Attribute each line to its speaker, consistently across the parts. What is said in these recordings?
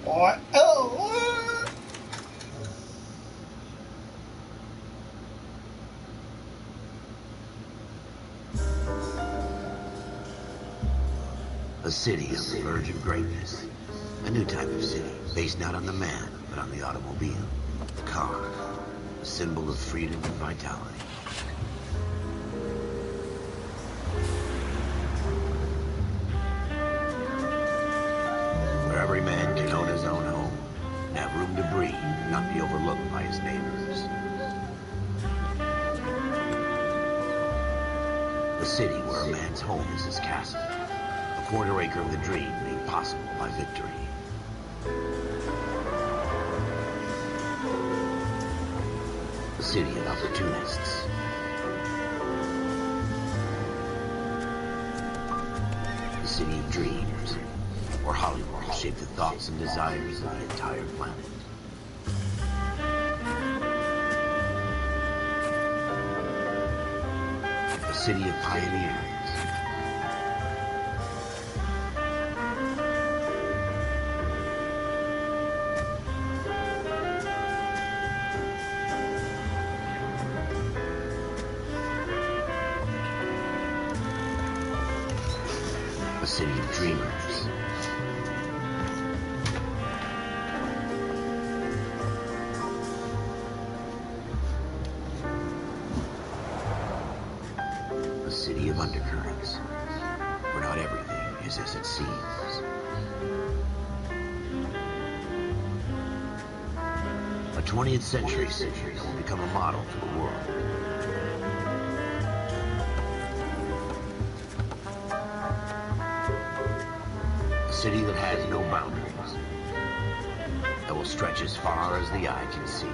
Speaker 1: What? Oh,
Speaker 2: A city on the verge of greatness. A new type of city, based not on the man, but on the automobile. The car. A symbol of freedom and vitality. Where every man can own his own home, and have room to breathe, and not be overlooked by his neighbors. A city where a man's home is his castle. A quarter acre of the dream made possible by victory. A city of opportunists. A city of dreams, where Hollywood will shape the thoughts and desires of the entire planet. A city of pioneers. A city of dreamers. A city of undercurrents, where not everything is as it seems. A 20th century city that will become a model for the world. A city that has no boundaries, that will stretch as far as the eye can see.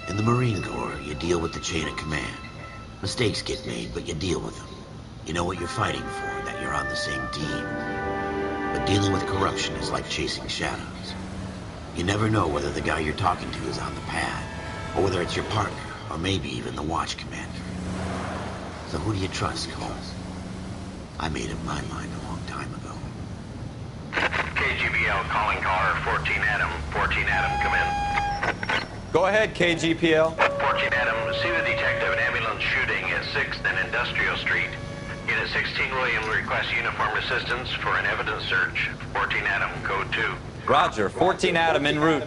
Speaker 2: In the Marine Corps, you deal with the chain of command. Mistakes get made, but you deal with them. You know what you're fighting for, that you're on the same team. But dealing with corruption is like chasing shadows. You never know whether the guy you're talking to is on the pad, or whether it's your partner, or maybe even the watch commander. So who do you trust, Cole? I made up my mind a long time ago.
Speaker 3: KGBL calling caller 14 Adam. 14 Adam, come in.
Speaker 4: Go ahead, KGPL.
Speaker 3: 14 Adam, see the detective an ambulance shooting at 6th and Industrial Street. Unit 16 William requests uniform assistance for an evidence search. 14 Adam, code 2.
Speaker 4: Roger, 14 Adam en route.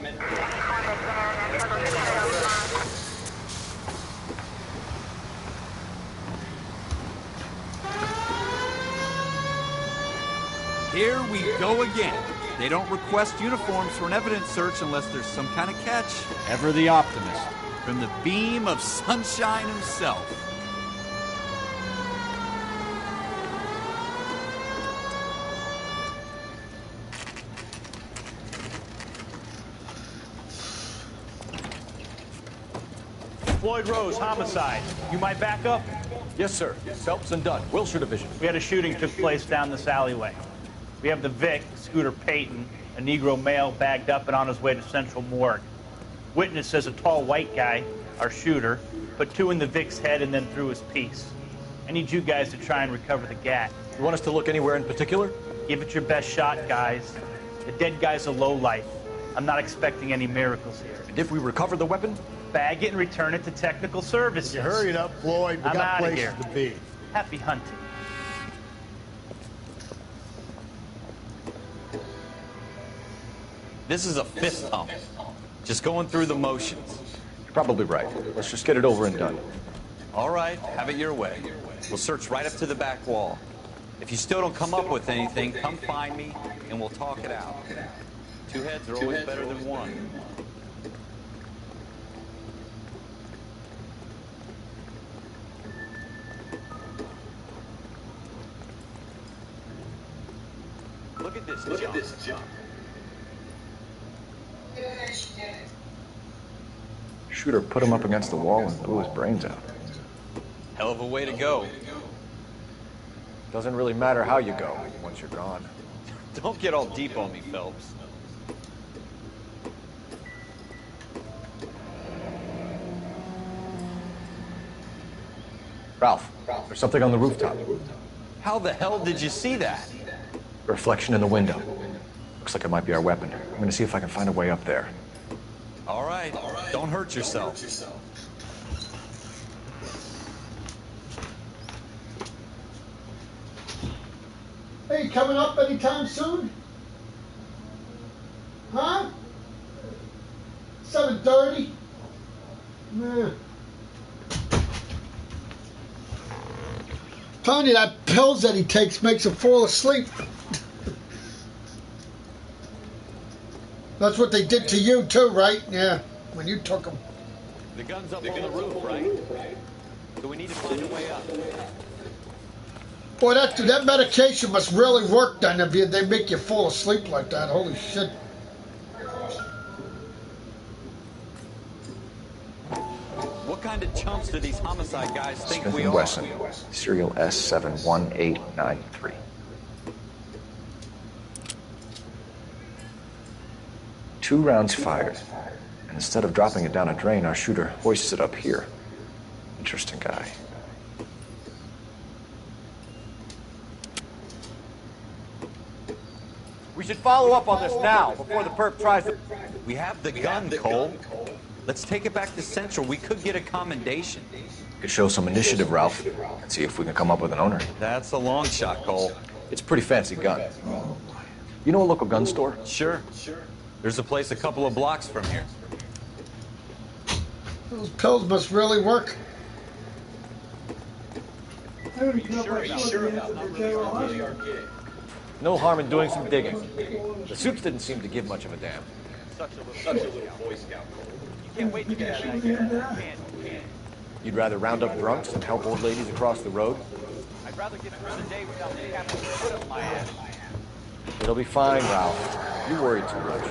Speaker 5: Here we go again. They don't request uniforms for an evidence search unless there's some kind of catch. Ever the optimist. From the beam of sunshine himself.
Speaker 6: Floyd Rose, homicide. You might back up?
Speaker 7: Yes, sir. Phelps and Dunn, Wilshire Division.
Speaker 6: We had a shooting took place down this alleyway. We have the Vic, Scooter Payton, a Negro male bagged up and on his way to Central Morgue. Witness says a tall white guy, our shooter, put 2 in the Vic's head and then threw his piece. I need you guys to try and recover the gat.
Speaker 7: You want us to look anywhere in particular?
Speaker 6: Give it your best shot, guys. The dead guy's a lowlife. I'm not expecting any miracles here.
Speaker 7: And if we recover the weapon?
Speaker 6: Bag it and return it to technical services.
Speaker 8: You hurry up, Floyd. We
Speaker 6: I'm
Speaker 8: got
Speaker 6: outta
Speaker 8: places
Speaker 6: here.
Speaker 8: to be.
Speaker 6: Happy hunting.
Speaker 4: This is a fist pump. Just going through the motions.
Speaker 7: You're probably right. Let's just get it over and done.
Speaker 4: All right, have it your way. We'll search right up to the back wall. If you still don't come up with anything, come find me and we'll talk it out. 2 heads are always better than 1. Look at this junk.
Speaker 7: Shooter put him up against the wall and blew his brains out.
Speaker 4: Hell of a way to go.
Speaker 7: Doesn't really matter how you go once you're gone.
Speaker 4: Don't get all deep on me, Phelps.
Speaker 7: Ralph, there's something on the rooftop.
Speaker 4: How the hell did you see that?
Speaker 7: A reflection in the window. Looks like it might be our weapon. I'm gonna see if I can find a way up there.
Speaker 4: All right. Don't hurt yourself.
Speaker 1: Hey, coming up anytime soon? Huh? 7:30? Yeah. Telling you, that pills that he takes makes him fall asleep. That's what they did to you too, right? Yeah, when you took them.
Speaker 4: The gun's up on the roof, right? So we need to find a way up.
Speaker 1: Boy, that medication must really work then if they make you fall asleep like that. Holy shit.
Speaker 4: What kind of chumps do these homicide guys think
Speaker 7: Smith
Speaker 4: we
Speaker 7: and
Speaker 4: are?
Speaker 7: Wesson, serial S71893. Two rounds fired. And instead of dropping it down a drain, our shooter hoists it up here. Interesting guy.
Speaker 8: We should follow up on this now, before the perp tries to...
Speaker 4: We have the gun, Cole. Let's take it back to Central. We could get a commendation.
Speaker 7: Could show some initiative, Ralph, and see if we can come up with an owner.
Speaker 4: That's a long shot, Cole.
Speaker 7: It's a pretty fancy gun. You know a local gun store?
Speaker 4: Sure. There's a place a couple of blocks from here.
Speaker 1: Those pills must really work.
Speaker 7: No harm in doing some digging. The suits didn't seem to give much of a damn.
Speaker 8: Such a little Boy Scout. You can't wait to get that idea.
Speaker 7: You'd rather round up drunks than help old ladies across the road?
Speaker 8: I'd rather get through the day without the captain foot up my ass.
Speaker 7: It'll be fine, Ralph. You worry too much.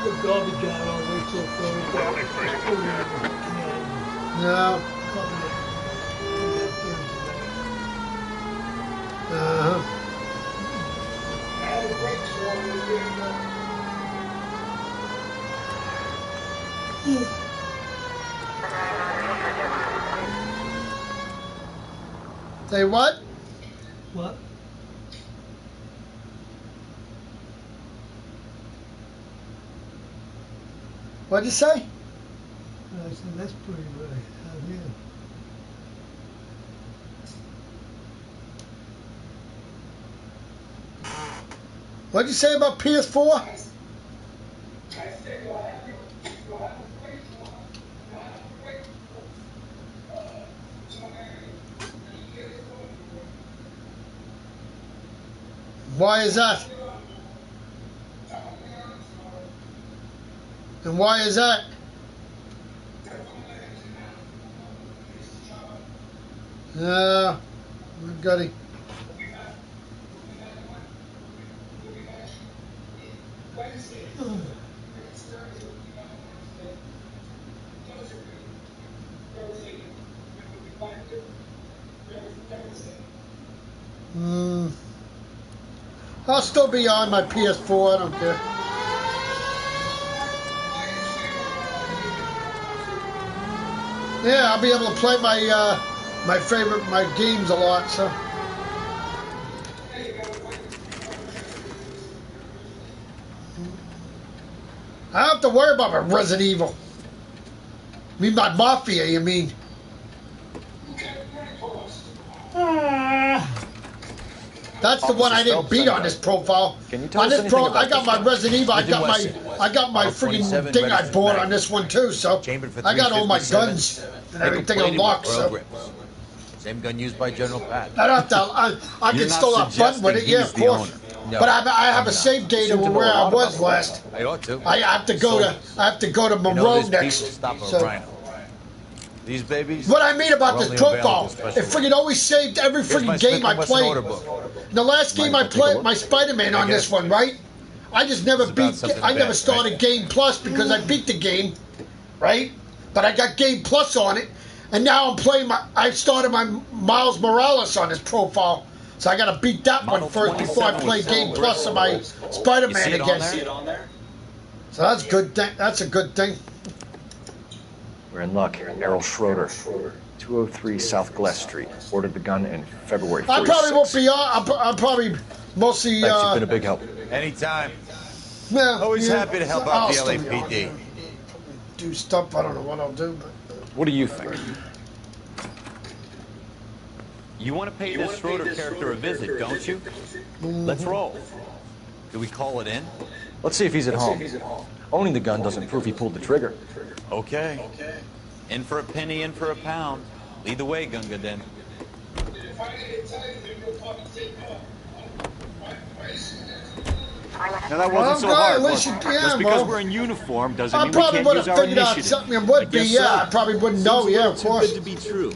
Speaker 9: Put garbage out all the way till
Speaker 1: No. Say what?
Speaker 9: What?
Speaker 1: What'd you say?
Speaker 9: I said, that's pretty right. Out here.
Speaker 1: What'd you say about PS4? Why is that? And why is that? We've got it. I'll still be on my PS4, I don't care. Yeah, I'll be able to play my games a lot, so. I don't have to worry about my Resident Evil. I mean my Mafia, you mean. That's the one I didn't beat on this profile.
Speaker 7: Can you tell
Speaker 1: on
Speaker 7: us
Speaker 1: this
Speaker 7: anything about
Speaker 1: I got
Speaker 7: this
Speaker 1: my
Speaker 7: guy?
Speaker 1: Resident Evil. I
Speaker 10: Weston.
Speaker 1: got my freaking thing I bought on this one too. So
Speaker 10: Chambered for
Speaker 1: I got all my
Speaker 10: 357.
Speaker 1: guns and
Speaker 10: Nickel
Speaker 1: everything
Speaker 10: plated
Speaker 1: unlocked.
Speaker 10: with
Speaker 1: So
Speaker 10: grips. Same gun used by General Pat.
Speaker 1: I don't have to. I can still have fun with it. Yeah, of course.
Speaker 10: No,
Speaker 1: But I have a save data
Speaker 7: Seem to know
Speaker 1: where
Speaker 7: a
Speaker 1: I
Speaker 7: lot
Speaker 1: was
Speaker 7: about
Speaker 1: last.
Speaker 10: I ought to.
Speaker 1: I have to go to
Speaker 10: You know
Speaker 1: Monroe
Speaker 10: this
Speaker 1: next.
Speaker 10: beast will stop a
Speaker 1: So,
Speaker 10: rhino. These babies.
Speaker 1: what I mean about
Speaker 10: are
Speaker 1: this
Speaker 10: only
Speaker 1: profile,
Speaker 10: available
Speaker 1: it
Speaker 10: special
Speaker 1: freaking always saved every
Speaker 10: Here's my
Speaker 1: freaking game
Speaker 10: Smith
Speaker 1: I
Speaker 10: and Wesson
Speaker 1: played.
Speaker 10: order book.
Speaker 1: The last game I
Speaker 7: Mind if I take a
Speaker 1: played,
Speaker 7: look?
Speaker 1: my Spider-Man on
Speaker 10: I
Speaker 1: this
Speaker 10: guess.
Speaker 1: one, right? I just never
Speaker 10: It's about
Speaker 1: beat.
Speaker 10: something
Speaker 1: I never
Speaker 10: bad,
Speaker 1: started
Speaker 10: right?
Speaker 1: Game Plus because I beat the game, right? But I got Game Plus on it, and now I'm playing I started my Miles Morales on this profile, so I got to beat that
Speaker 4: Model
Speaker 1: one first before I
Speaker 4: 27
Speaker 1: play
Speaker 4: with
Speaker 1: Game
Speaker 4: silver.
Speaker 1: Plus of my
Speaker 4: You
Speaker 1: Spider-Man
Speaker 4: see it on
Speaker 1: again.
Speaker 4: there?
Speaker 8: See it on there?
Speaker 1: So that's good. That's a good thing.
Speaker 7: We're in luck. Errol Schroeder, 203 South Glass Street. Ordered the gun in February 46.
Speaker 1: I probably won't be on. I'm probably mostly.
Speaker 7: Thanks, you've been a big help.
Speaker 10: Anytime.
Speaker 1: Yeah,
Speaker 10: Always
Speaker 1: yeah.
Speaker 10: happy to help out
Speaker 1: I'll
Speaker 10: the
Speaker 1: still be on.
Speaker 10: LAPD.
Speaker 1: Do stuff. I don't know what I'll do, but.
Speaker 7: What do you think?
Speaker 4: You want to pay this Schroeder character a visit, don't you? Let's roll. Do we call it in?
Speaker 7: Let's see if he's at home. Owning the gun doesn't prove he pulled the trigger.
Speaker 4: Okay. In for a penny, in for a pound. Lead the way, Gunga Den.
Speaker 5: Now that wasn't so hard, was it?
Speaker 1: yeah,
Speaker 5: Just because
Speaker 1: well,
Speaker 5: we're in uniform doesn't
Speaker 1: I
Speaker 5: mean we
Speaker 1: probably
Speaker 5: can't
Speaker 1: would
Speaker 5: use
Speaker 1: have
Speaker 5: our
Speaker 1: figured out
Speaker 5: initiative.
Speaker 1: something it would
Speaker 5: I
Speaker 1: be.
Speaker 5: guess
Speaker 1: Yeah,
Speaker 5: so.
Speaker 1: I probably wouldn't
Speaker 5: Seems
Speaker 1: know.
Speaker 5: a
Speaker 1: Yeah,
Speaker 5: little
Speaker 1: of
Speaker 5: too
Speaker 1: course.
Speaker 5: good to be true.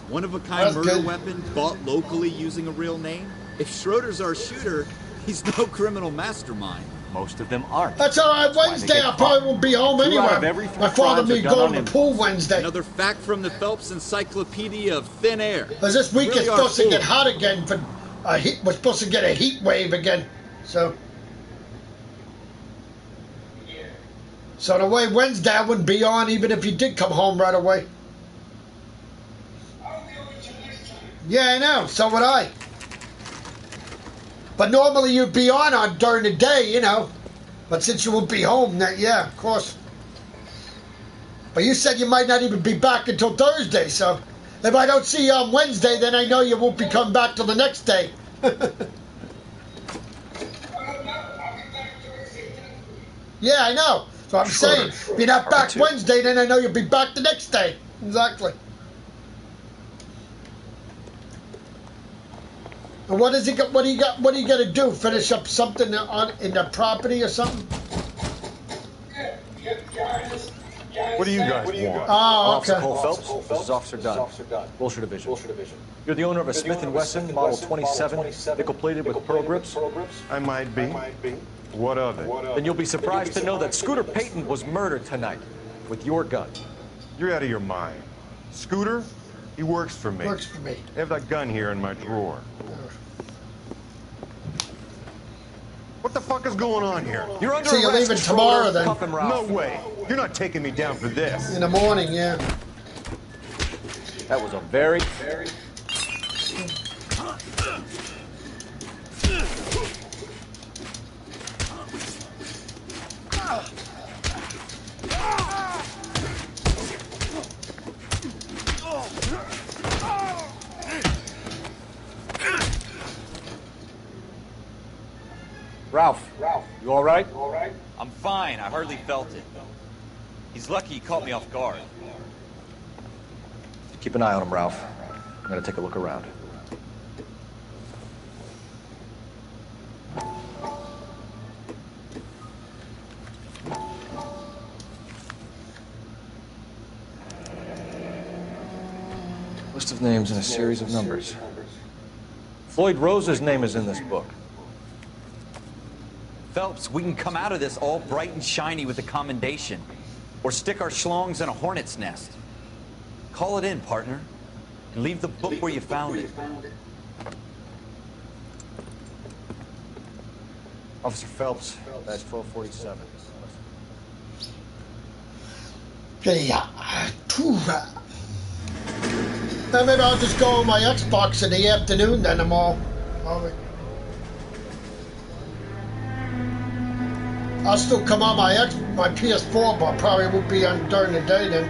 Speaker 5: One-of-a-kind
Speaker 1: That's
Speaker 5: murder
Speaker 1: good.
Speaker 5: weapon bought locally using a real name. If Schroeder's our shooter, he's no criminal mastermind. Most of them aren't.
Speaker 1: That's all right.
Speaker 5: why they
Speaker 1: Wednesday,
Speaker 5: get
Speaker 1: I probably won't be home
Speaker 5: 2 out of
Speaker 1: anyway.
Speaker 5: every 3
Speaker 1: My father
Speaker 5: crimes
Speaker 1: me
Speaker 5: are done
Speaker 1: go
Speaker 5: on
Speaker 1: to the pool
Speaker 5: impulse.
Speaker 1: Wednesday.
Speaker 5: Another fact from the Phelps Encyclopedia of Thin Air.
Speaker 1: Because this week
Speaker 5: Really
Speaker 1: it's
Speaker 5: are
Speaker 1: supposed to
Speaker 5: full.
Speaker 1: get hot again. We're supposed to get a heat wave again. So the way Wednesday I wouldn't be on even if you did come home right away. Yeah, I know. So would I. But normally you'd be on during the day, you know. But since you won't be home, yeah, of course. But you said you might not even be back until Thursday, so if I don't see you on Wednesday, then I know you won't be coming back till the next day. Yeah, I know. So I'm saying, if you're not back Wednesday, then I know you'll be back the next day. Exactly. And what is he? What do you got? What do you got to do? Finish up something in the property or something?
Speaker 11: What do you guys want?
Speaker 1: Oh, okay.
Speaker 7: Officer Cole Phelps, this is Officer Dunn, Wilshire Division. You're the owner of a Smith & Wesson Model 27, nickel-plated with pearl grips?
Speaker 11: I might be. What of it?
Speaker 7: Then you'll be surprised to know that Scooter Payton was murdered tonight with your gun.
Speaker 11: You're out of your mind. Scooter? He works for me.
Speaker 1: Works for me.
Speaker 11: I have that gun here in my drawer. What the fuck is going on here?
Speaker 7: You're under
Speaker 1: So you're
Speaker 7: arrest,
Speaker 1: leaving
Speaker 7: Schroeder.
Speaker 1: tomorrow, then?
Speaker 7: Cuff him, Ralph.
Speaker 11: No way. You're not taking me down for this.
Speaker 1: In the morning, yeah.
Speaker 7: That was a very... Ralph, you all right?
Speaker 4: I'm fine. I hardly felt it. He's lucky he caught me off guard.
Speaker 7: Keep an eye on him, Ralph. I'm gonna take a look around. List of names and a series of numbers. Floyd Rose's name is in this book.
Speaker 4: Phelps, we can come out of this all bright and shiny with a commendation. Or stick our schlongs in a hornet's nest. Call it in, partner. And leave the book where you found it.
Speaker 7: Officer Phelps, that's 1247.
Speaker 1: Yeah. Now maybe I'll just go on my Xbox in the afternoon then tomorrow. I'll still come on my PS4, but probably won't be on during the day then.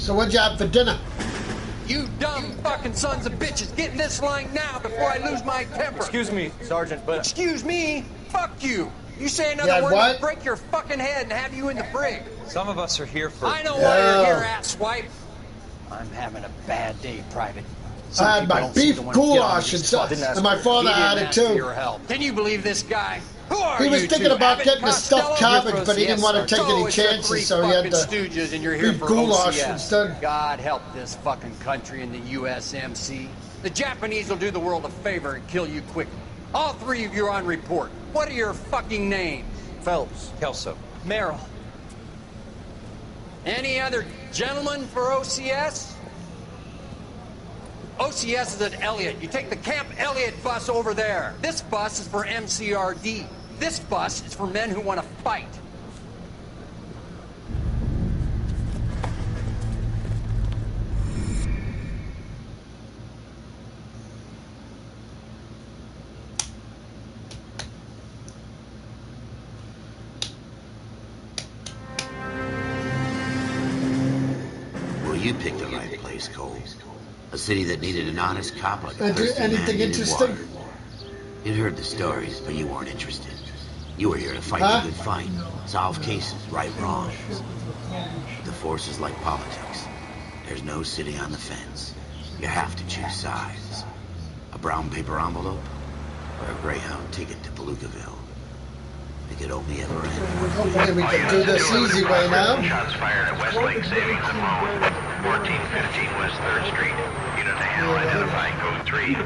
Speaker 1: So what'd you have for dinner?
Speaker 12: You dumb fucking sons of bitches, get in this line now before I lose my temper.
Speaker 7: Excuse me, Sergeant, but...
Speaker 12: Excuse me? Fuck you. You say another
Speaker 1: Yeah,
Speaker 12: word,
Speaker 1: what?
Speaker 12: I'll break your fucking head and have you in the brig.
Speaker 13: Some of us are here for...
Speaker 12: I know why you're here, asswipe.
Speaker 13: I'm having a bad day, Private.
Speaker 1: I had my beef goulash and stuff, and my father had it too.
Speaker 12: Can you believe this guy? Who are
Speaker 1: He was
Speaker 12: you
Speaker 1: thinking
Speaker 12: two?
Speaker 1: about
Speaker 12: Abbott
Speaker 1: getting the
Speaker 12: Costello?
Speaker 1: stuffed cabbage, but he didn't want to take any
Speaker 12: it's the
Speaker 1: chances,
Speaker 12: three
Speaker 1: so he had
Speaker 12: fucking
Speaker 1: the
Speaker 12: stooges, and you're here
Speaker 1: beef
Speaker 12: for
Speaker 1: goulash
Speaker 12: OCS.
Speaker 1: instead.
Speaker 12: God help this fucking country and the USMC. The Japanese will do the world a favor and kill you quickly. All three of you are on report. What are your fucking names?
Speaker 13: Phelps. Kelso.
Speaker 12: Merrill. Any other gentlemen for OCS? OCS is at Elliott. You take the Camp Elliott bus over there. This bus is for MCRD. This bus is for men who want to fight.
Speaker 2: Well, you picked the right place, Cole. A city that needed an honest cop like a thirsty man
Speaker 1: Anything
Speaker 2: needed
Speaker 1: interesting?
Speaker 2: water. You'd heard the stories, but you weren't interested. You were here to fight the good fight, solve cases, right wrongs. The force is like politics. There's no city on the fence. You have to choose sides. A brown paper envelope or a Greyhound ticket to Palookaville. It could only ever end.
Speaker 1: Hopefully we can do this easy way now.
Speaker 3: Shots fired at Westlake Savings and Loan, 1415 West 3rd Street. Unit to handle identifying code 3.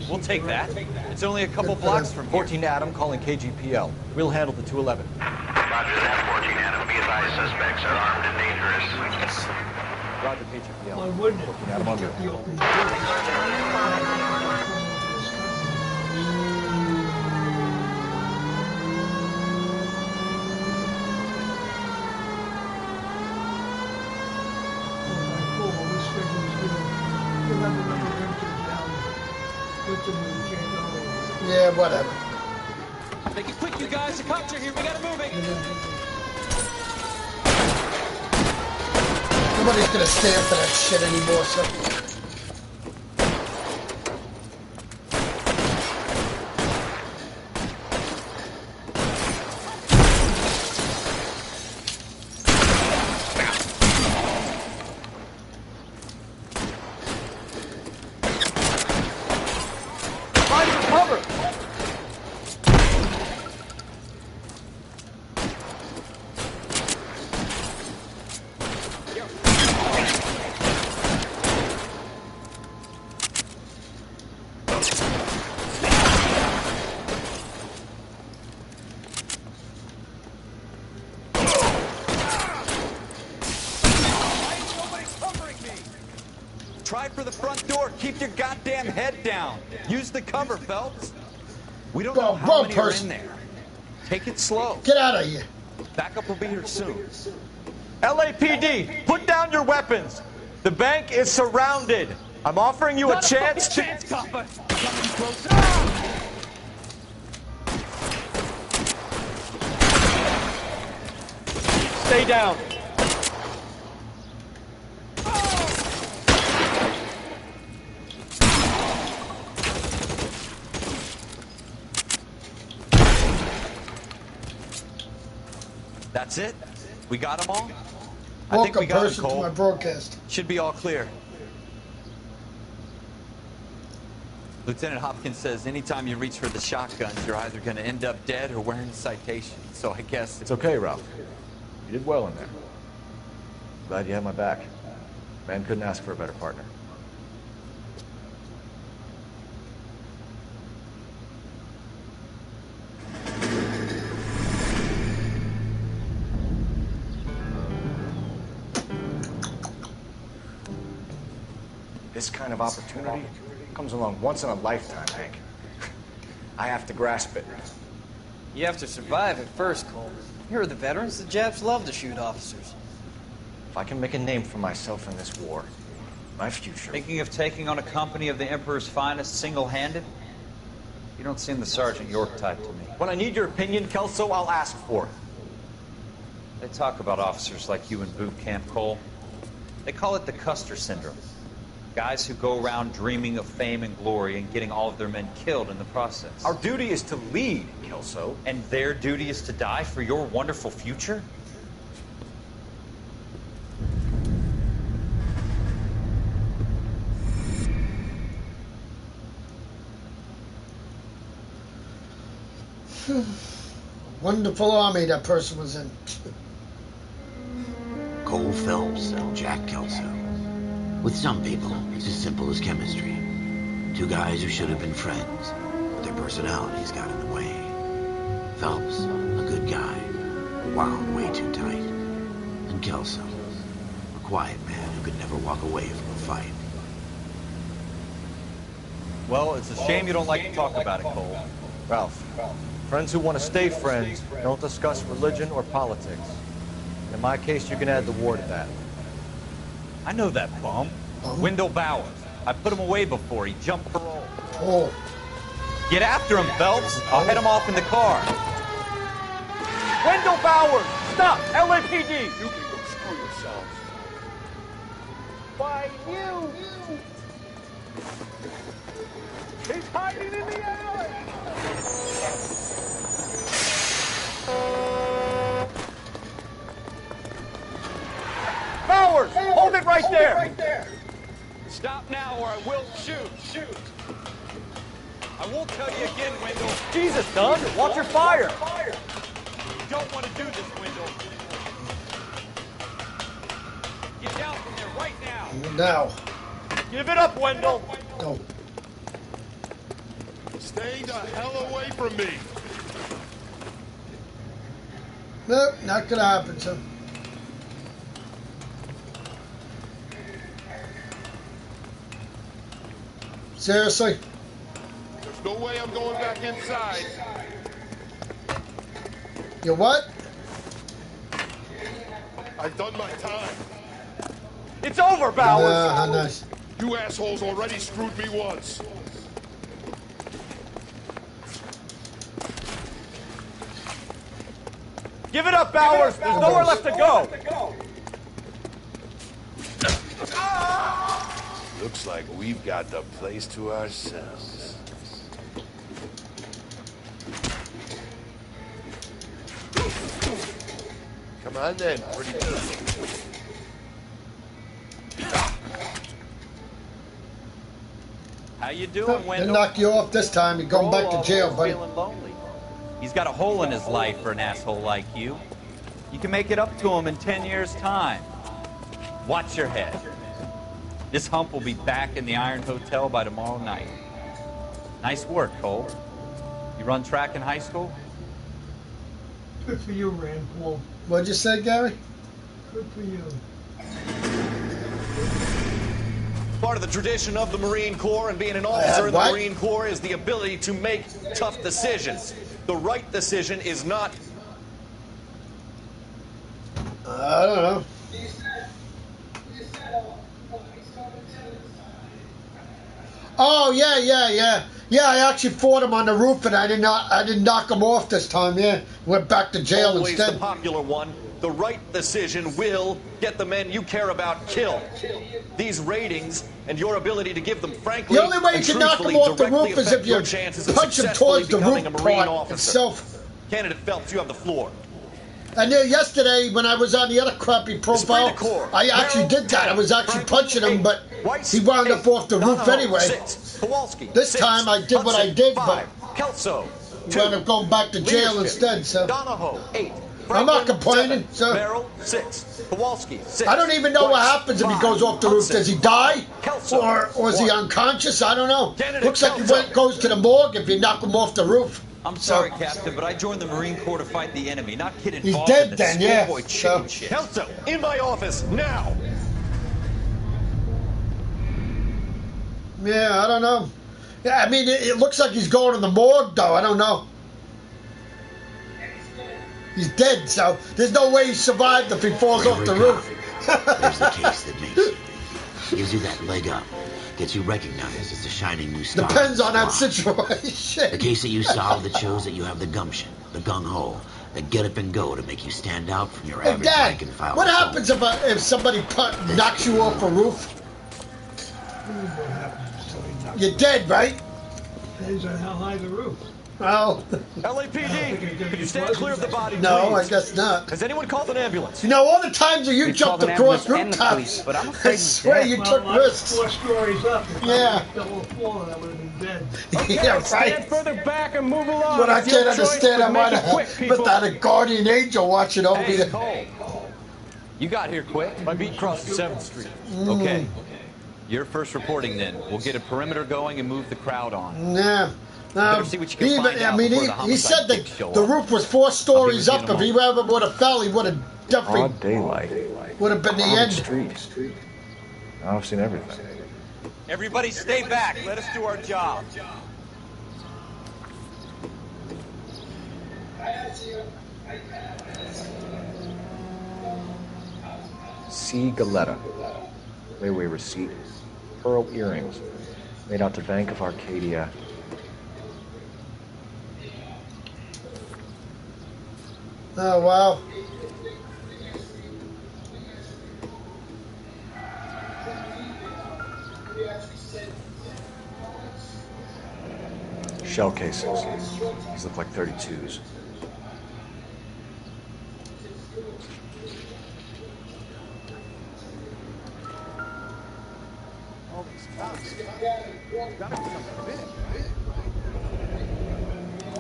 Speaker 5: We'll take that. It's only a couple blocks from here.
Speaker 7: 14 Adam calling KGPL. We'll handle the 211.
Speaker 3: Roger that, 14 Adam. Be advised, suspects are armed and dangerous.
Speaker 7: Roger KGPL.
Speaker 9: Why wouldn't it?
Speaker 7: 14 Adam on
Speaker 9: Kept the
Speaker 7: board.
Speaker 9: open door.
Speaker 1: Yeah, whatever.
Speaker 12: Make it quick, you guys. The cops are here. We gotta move it.
Speaker 1: Nobody's gonna stand for that shit anymore, so.
Speaker 5: Try for the front door. Keep your goddamn head down. Use the cover, Phelps. We don't know how many are in there. Take it slow.
Speaker 1: Get out of here.
Speaker 5: Backup will be here soon.
Speaker 14: LAPD, put down your weapons. The bank is surrounded. I'm offering you a chance to... Stay down.
Speaker 5: That's it? We got them all? I think
Speaker 1: Welcome
Speaker 5: we got them,
Speaker 1: person to
Speaker 5: Cole.
Speaker 1: my broadcast.
Speaker 5: Should be all clear. Lieutenant Hopkins says anytime you reach for the shotguns, you're either going to end up dead or wearing a citation. So I guess...
Speaker 7: It's okay, Ralph. You did well in there. Glad you had my back. Man couldn't ask for a better partner. This kind of opportunity comes along once in a lifetime, Hank. I have to grasp it.
Speaker 13: You have to survive it first, Cole. Here are the veterans. The Japs love to shoot officers.
Speaker 7: If I can make a name for myself in this war, my future...
Speaker 13: Thinking of taking on a company of the Emperor's finest single-handed? You don't seem the Sergeant York type to me.
Speaker 14: When I need your opinion, Kelso, I'll ask for it.
Speaker 4: They talk about officers like you in boot camp, Cole. They call it the Custer syndrome. Guys who go around dreaming of fame and glory and getting all of their men killed in the process.
Speaker 14: Our duty is to lead, Kelso.
Speaker 4: And their duty is to die for your wonderful future?
Speaker 1: Wonderful army that person was in.
Speaker 2: Cole Phelps and Jack Kelso. With some people, it's as simple as chemistry. Two guys who should have been friends, but their personalities got in the way. Phelps, a good guy, wound way too tight. And Kelso, a quiet man who could never walk away from a fight.
Speaker 4: Well, it's a shame you don't like to talk about it, Cole.
Speaker 14: Ralph, friends who want to stay friends don't discuss religion or politics. In my case, you can add the war to that.
Speaker 4: I know that bum. Wendell Bowers. I put him away before. He jumped parole.
Speaker 1: Oh.
Speaker 4: Get after him, Phelps. I'll head him off in the car.
Speaker 14: Wendell Bowers! Stop! LAPD!
Speaker 11: You can go screw yourselves.
Speaker 14: By you! He's hiding in the alley! Bowers! Hold it right there!
Speaker 8: Stop now or I will shoot. I won't tell you again, Wendell.
Speaker 14: Jesus, Dunn! Watch your fire!
Speaker 8: You don't want to do this, Wendell. Get down from there right now.
Speaker 1: Now.
Speaker 14: Give it up, Wendell!
Speaker 1: Go.
Speaker 11: Stay the hell away from me.
Speaker 1: Nope, not gonna happen, son. Seriously?
Speaker 11: There's no way I'm going back inside.
Speaker 1: You what?
Speaker 11: I've done my time.
Speaker 14: It's over, Bowers!
Speaker 1: How nice.
Speaker 11: You assholes already screwed me once.
Speaker 14: Give it up, Bowers! There's nowhere left to go!
Speaker 11: Looks like we've got the place to ourselves. Come on then, pretty good.
Speaker 4: How you doing,
Speaker 1: They
Speaker 4: Wendell?
Speaker 1: knock you off this time. You're going back to jail, buddy.
Speaker 4: Feeling lonely. He's got a hole in his life for an asshole like you. You can make it up to him in 10 years' time. Watch your head. This hump will be back in the Iron Hotel by tomorrow night. Nice work, Cole. You run track in high school?
Speaker 9: Good for you, Rand Paul.
Speaker 1: What'd you say, Gary?
Speaker 9: Good for you.
Speaker 15: Part of the tradition of the Marine Corps and being an officer in the
Speaker 1: what?
Speaker 15: Marine Corps is the ability to make tough decisions. The right decision is not...
Speaker 1: I don't know. Oh, yeah. Yeah, I actually fought him on the roof, and I didn't knock him off this time, yeah. Went back to jail
Speaker 15: Always
Speaker 1: instead.
Speaker 15: the popular one. The right decision will get the men you care about killed. These ratings and your ability to give them frankly
Speaker 1: The only way you
Speaker 15: and
Speaker 1: can knock him
Speaker 15: truthfully
Speaker 1: off the
Speaker 15: directly
Speaker 1: roof is
Speaker 15: affect
Speaker 1: if you
Speaker 15: your chances of
Speaker 1: punch him
Speaker 15: successfully
Speaker 1: towards the
Speaker 15: becoming
Speaker 1: roof
Speaker 15: a Marine
Speaker 1: part
Speaker 15: officer.
Speaker 1: itself.
Speaker 15: Candidate Phelps, you have the floor.
Speaker 1: And then yesterday, when I was on the other crappy profile, I actually did that. I was actually punching him, but he wound up off the roof anyway. This time I did what I did, but
Speaker 15: Kelso,
Speaker 1: he wound up going back to jail instead. So
Speaker 15: Donahoe, 8.
Speaker 1: I'm not complaining.
Speaker 15: 7.
Speaker 1: So
Speaker 15: Merrill, 6. Kowalski, 6.
Speaker 1: I don't even know what happens if he goes off the roof. Does he die, or is he unconscious? I don't know. Looks like he goes to the morgue if you knock him off the roof.
Speaker 4: I'm sorry, Captain, but I joined the Marine Corps to fight the enemy, not get
Speaker 1: He's
Speaker 4: involved
Speaker 1: dead
Speaker 4: in this
Speaker 1: then, yeah.
Speaker 4: schoolboy chicken shit.
Speaker 15: Kelso, in my office, now!
Speaker 1: Yeah, I don't know. Yeah, I mean, it looks like he's going to the morgue, though. I don't know. He's dead, so there's no way he survived if he falls off the roof.
Speaker 2: There's the case that makes you. Gives you that leg up. Gets you recognized as a shining new star.
Speaker 1: Depends on that situation.
Speaker 2: The case that you solved that shows that you have the gumption, the gung-ho, that get up and go to make you stand out from your
Speaker 1: Hey,
Speaker 2: average
Speaker 1: Dad,
Speaker 2: rank and file.
Speaker 1: what happens if somebody knocks you off a roof?
Speaker 9: What happens if somebody knocks
Speaker 1: You're dead, right?
Speaker 9: Depends on how high the roof.
Speaker 1: Oh.
Speaker 15: LAPD, could you stand clear of the body,
Speaker 1: No,
Speaker 15: please?
Speaker 1: I guess not.
Speaker 15: Has anyone called an ambulance?
Speaker 1: You know, all the times that you jumped across rooftops,
Speaker 13: but I'm
Speaker 1: I swear you took risks.
Speaker 9: 4 stories up.
Speaker 1: Yeah.
Speaker 9: The whole floor, that would have been dead.
Speaker 1: Yeah, right.
Speaker 16: Stand further back and move along.
Speaker 1: But I
Speaker 16: It's your
Speaker 1: can't
Speaker 16: choice,
Speaker 1: understand
Speaker 16: but
Speaker 1: how
Speaker 16: make
Speaker 1: might
Speaker 16: it quick,
Speaker 1: have
Speaker 16: people.
Speaker 1: without a guardian angel watching over
Speaker 5: Hey,
Speaker 1: you.
Speaker 5: Cole. You got here quick.
Speaker 14: My beat crossed 7th Street.
Speaker 5: Okay. You're first reporting then. We'll get a perimeter going and move the crowd on.
Speaker 1: Yeah.
Speaker 5: Better see what you can find out before the
Speaker 1: he said
Speaker 5: homicide
Speaker 1: that
Speaker 5: dicks show
Speaker 1: the
Speaker 5: up.
Speaker 1: roof was 4 stories
Speaker 5: I'll be
Speaker 1: up.
Speaker 5: with
Speaker 1: If
Speaker 5: you
Speaker 1: he
Speaker 5: in a
Speaker 1: ever would have fell, he would have definitely
Speaker 7: Broad daylight.
Speaker 1: would have been the
Speaker 7: Crowded
Speaker 1: end.
Speaker 7: street. Now I've seen everything.
Speaker 5: Everybody stay back. Let us do our job.
Speaker 7: C. Galetta. Layaway receipt. Pearl earrings. Made out to Bank of Arcadia.
Speaker 1: Oh, wow.
Speaker 7: Shell cases. These look like 32s.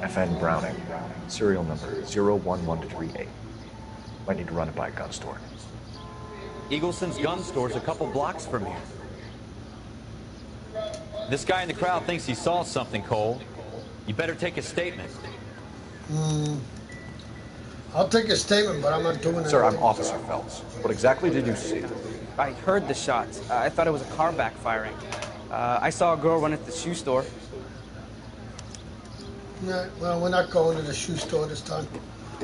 Speaker 7: FN Browning. Serial number 01138. Might need to run it by a gun store.
Speaker 5: Eagleson's gun store's a couple blocks from here. This guy in the crowd thinks he saw something, Cole. You better take a statement.
Speaker 1: I'll take a statement, but I'm not doing it.
Speaker 7: Sir, I'm Officer Phelps. What exactly did you see?
Speaker 13: I heard the shots. I thought it was a car backfiring. I saw a girl run at the shoe store.
Speaker 1: Yeah, well, we're not going to the shoe store this time.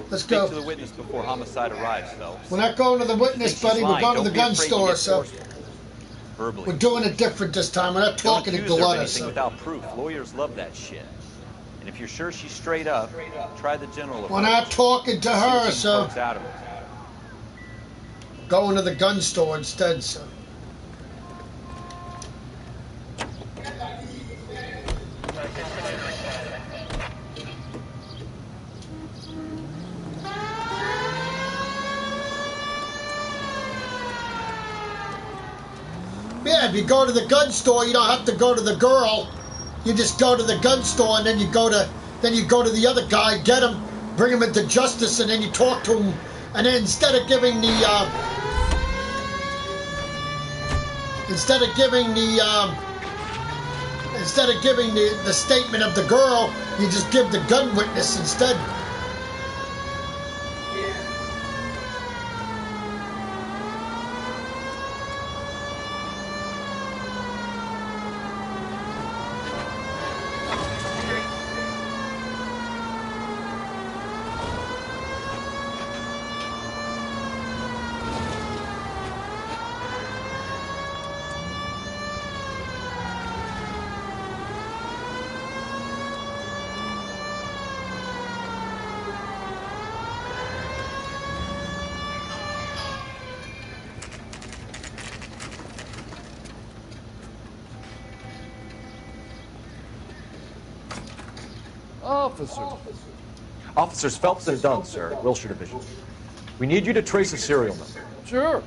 Speaker 1: Let's
Speaker 5: Speak
Speaker 1: go.
Speaker 5: to the witness before homicide arrives, Phelps.
Speaker 1: We're not going to the witness,
Speaker 5: Think she's
Speaker 1: buddy. We're
Speaker 5: lying.
Speaker 1: going to
Speaker 5: Don't
Speaker 1: the
Speaker 5: be
Speaker 1: gun
Speaker 5: afraid to
Speaker 1: store,
Speaker 5: get
Speaker 1: so
Speaker 5: forceful. Verbally.
Speaker 1: we're doing it different this time. We're not
Speaker 5: Don't
Speaker 1: talking to
Speaker 5: accuse her of
Speaker 1: Galetta.
Speaker 5: anything
Speaker 1: So.
Speaker 5: without proof. Lawyers love that shit. And if you're sure she's straight up, try the general approach.
Speaker 1: We're not talking to
Speaker 5: See
Speaker 1: her,
Speaker 5: what
Speaker 1: so
Speaker 5: pokes out of her.
Speaker 1: going to the gun store instead. So. Yeah, if you go to the gun store, you don't have to go to the girl. You just go to the gun store, and then you go to the other guy, get him, bring him into justice, and then you talk to him. And then instead of giving the statement of the girl, you just give the gun witness instead.
Speaker 14: Officers Phelps and Dunn, sir, Wilshire Division. We need you to trace a serial number.
Speaker 16: Sure.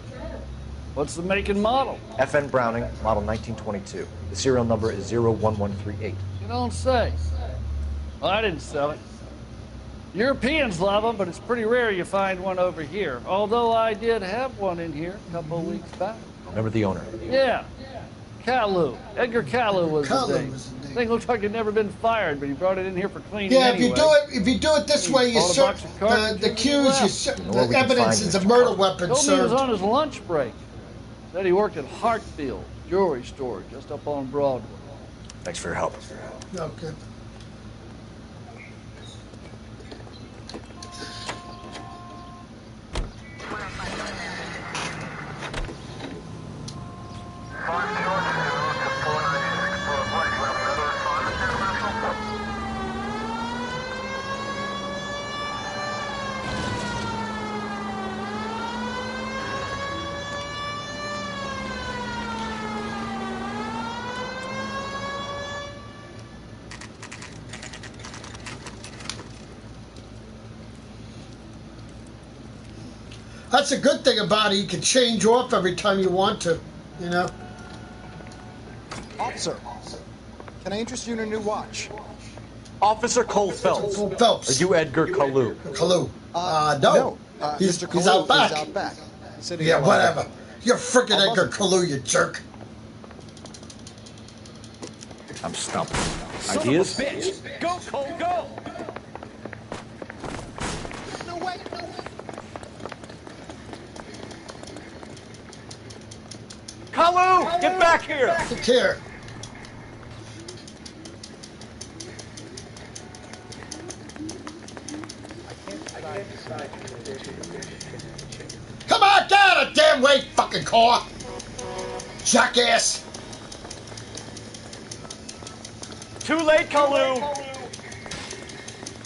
Speaker 16: What's the make and model?
Speaker 7: FN Browning, model 1922. The serial number is 01138.
Speaker 16: You don't say. Well, I didn't sell it. Europeans love them, but it's pretty rare you find one over here. Although I did have one in here a couple of weeks back.
Speaker 7: Remember the owner?
Speaker 16: Yeah. Caillou. Edgar Caillou was
Speaker 1: Caillou
Speaker 16: his name.
Speaker 1: was his name.
Speaker 16: Thing looked like it'd never been fired, but he brought it in here for cleaning
Speaker 1: Yeah,
Speaker 16: anyway.
Speaker 1: if you do it this way, you
Speaker 16: bought a
Speaker 1: serve
Speaker 16: box of cartridges
Speaker 1: the
Speaker 16: and
Speaker 1: accused.
Speaker 16: left.
Speaker 1: The evidence is a murder weapon
Speaker 16: Told me he was
Speaker 1: served.
Speaker 16: on his lunch break. Said he worked at Hartfield Jewelry Store just up on Broadway.
Speaker 7: Thanks for your help.
Speaker 1: Okay. That's a good thing about it. You can change off every time you want to, you know.
Speaker 17: Officer, can I interest you in a new watch?
Speaker 14: Officer Cole Phelps.
Speaker 1: Cole Phelps.
Speaker 14: Are you Edgar Kalu?
Speaker 1: Kalu.
Speaker 17: No.
Speaker 1: He's
Speaker 17: Mr.
Speaker 1: out back.
Speaker 17: Is out back.
Speaker 1: Yeah, whatever. You're freaking Edgar Kalu, you jerk.
Speaker 7: I'm stumped.
Speaker 5: Ideas? Bitch. Go, Cole, go!
Speaker 17: No way.
Speaker 5: Kalu, get back here!
Speaker 1: Get here. Come on, get out of the damn way, fucking car! Jackass!
Speaker 5: Too late, Kalu!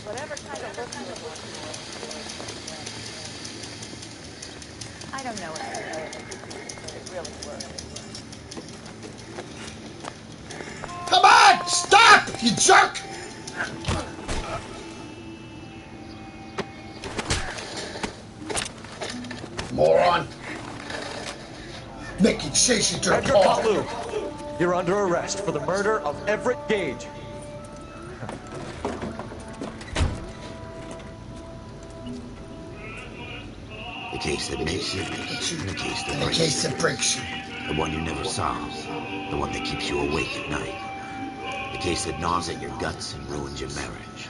Speaker 18: Whatever kind of look you want. I don't know if it really works.
Speaker 1: Come on! Stop, you jerk! Moron. Making chase you to
Speaker 14: Edgar Kalu, you're under arrest for the murder of Everett Gage.
Speaker 2: The case that makes you, and the case that
Speaker 1: In the
Speaker 2: breaks
Speaker 1: case
Speaker 2: you.
Speaker 1: that breaks you.
Speaker 2: The one you never solve. The one that keeps you awake at night. The case that gnaws at your guts and ruins your marriage.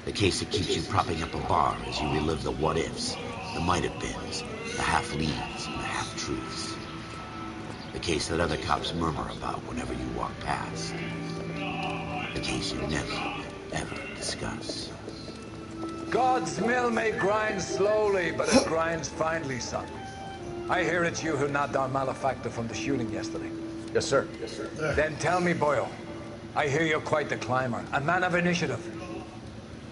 Speaker 2: The case that keeps you propping up a bar as you relive the what-ifs, the might-have-beens, the half-leads, and the half-truths. The case that other cops murmur about whenever you walk past. The case you never, ever discuss.
Speaker 19: God's mill may grind slowly, but it grinds finely, son. I hear it's you who knocked down Malefactor from the shooting yesterday.
Speaker 14: Yes, sir. Yes, sir.
Speaker 19: Then tell me, Boyle, I hear you're quite the climber, a man of initiative.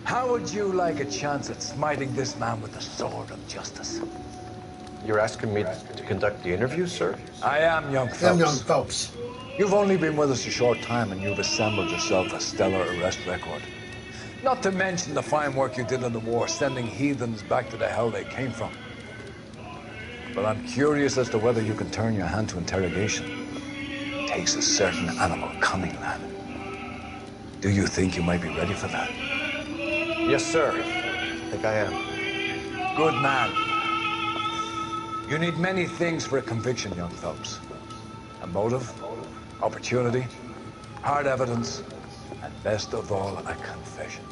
Speaker 19: How would you like a chance at smiting this man with the sword of justice?
Speaker 7: You're asking me to conduct the interview, sir?
Speaker 19: I am, young Phelps.
Speaker 1: Young Phelps.
Speaker 19: You've only been with us a short time and you've assembled yourself a stellar arrest record. Not to mention the fine work you did in the war, sending heathens back to the hell they came from. But I'm curious as to whether you can turn your hand to interrogation. It takes a certain animal cunning, lad. Do you think you might be ready for that?
Speaker 7: Yes, sir. I think I am.
Speaker 19: Good man. You need many things for a conviction, young Phelps. A motive, opportunity, hard evidence, and best of all, a confession.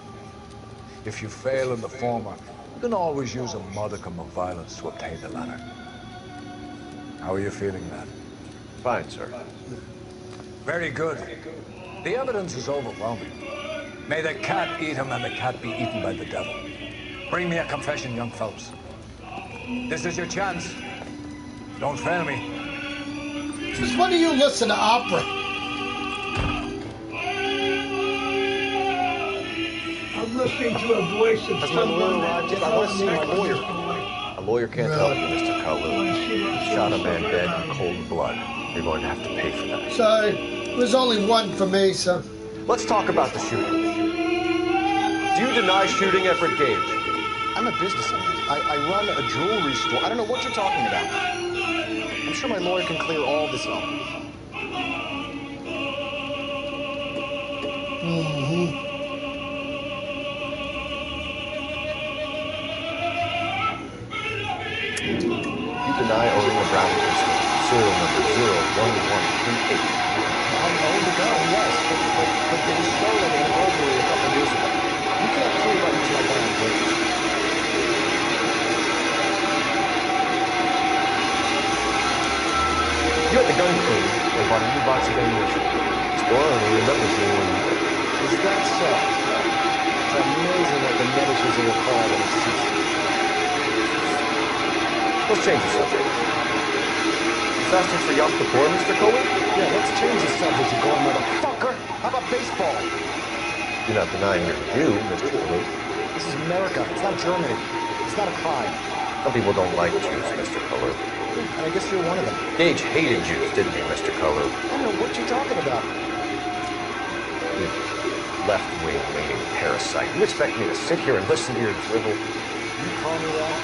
Speaker 19: If you fail in the former, you can always use a modicum of violence to obtain the latter. How are you feeling, lad?
Speaker 7: Fine, sir.
Speaker 19: Very good. The evidence is overwhelming. May the cat eat him and the cat be eaten by the devil. Bring me a confession, young Phelps. This is your chance. Don't fail me.
Speaker 1: Just when do you listen to opera?
Speaker 9: I'm listening to a voice of
Speaker 7: Has my lawyer arrived yet? I want to see my lawyer. A lawyer can't help you, Mr. Kalu. You shot a man dead in cold blood. You're going to have to pay for that.
Speaker 1: Sorry, it was only one for me, so.
Speaker 7: Let's talk about the shooting. Do you deny shooting Everett Gage?
Speaker 17: I'm a businessman. I run a jewelry store. I don't know what you're talking about. I'm sure my lawyer can clear all this up.
Speaker 7: You deny owning a Browning pistol, serial number 01138.
Speaker 17: I own the gun, yes, but it was stolen in a burglary a couple years ago. You can't prove I use my gun on purpose.
Speaker 7: You had the gun clean and bought a new box of ammunition. Store only remembers you when you...
Speaker 17: Is that so? It's amazing that the medicines are recalled when it ceases.
Speaker 7: Let's change the subject. You fasting for Yom Kippur, Mr. Cohen?
Speaker 17: Yeah, let's change the subject, you going motherfucker. How about baseball?
Speaker 7: You're not denying you're Jew, Mr. Cohen.
Speaker 17: This is America. It's not Germany. It's not a crime.
Speaker 7: Some people don't like Jews, Mr. Cohen.
Speaker 17: And I guess you're one of them.
Speaker 7: Gage hated Jews, didn't he, Mr. Cohen?
Speaker 17: I don't know what you're talking about.
Speaker 7: You left-wing leaning parasite. You expect me to sit here and listen to your drivel?
Speaker 17: You call me that?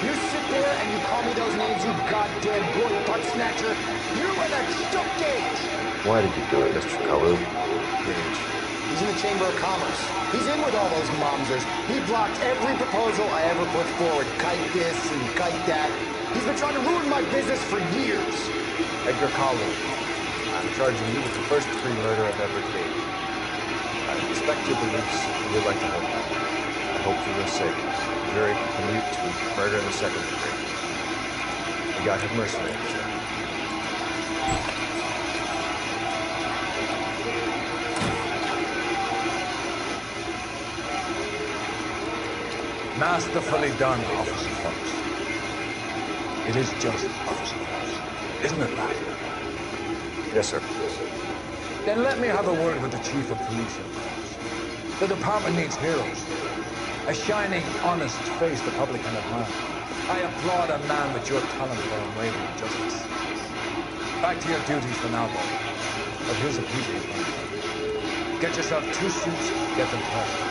Speaker 17: You sit there and you call me those names, you goddamn boy butt snatcher. You are the shook Gage.
Speaker 7: Why did you do it, Mr. Kalu?
Speaker 17: Gage. He's in the Chamber of Commerce. He's in with all those momsers. He blocked every proposal I ever put forward. Kite this and kite that. He's been trying to ruin my business for years.
Speaker 14: Edgar Kalu, I'm charging you with the first degree murder of Edward Gage. I respect your beliefs and your right to hold them. I hope for your sake the jury can commute to murder in the second degree. May God have mercy on you, sir.
Speaker 19: Masterfully done, Officer Phelps. It is just, Officer Phelps. Isn't it, lad?
Speaker 14: Yes, sir.
Speaker 19: Then let me have a word with the Chief of Police. The department needs heroes. A shining, honest face the public can admire. I applaud a man with your talent for unwavering justice. Back to your duties for now, boy. But here's a piece of advice. Get yourself 2 suits, get them pressed.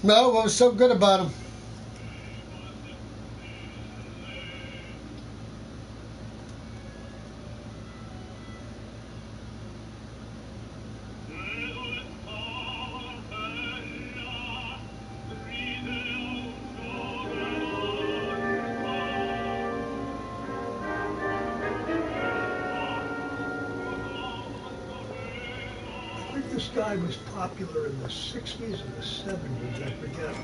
Speaker 1: No, what was so good about him?
Speaker 9: I think this guy was popular in the 60s and the 70s, I forget.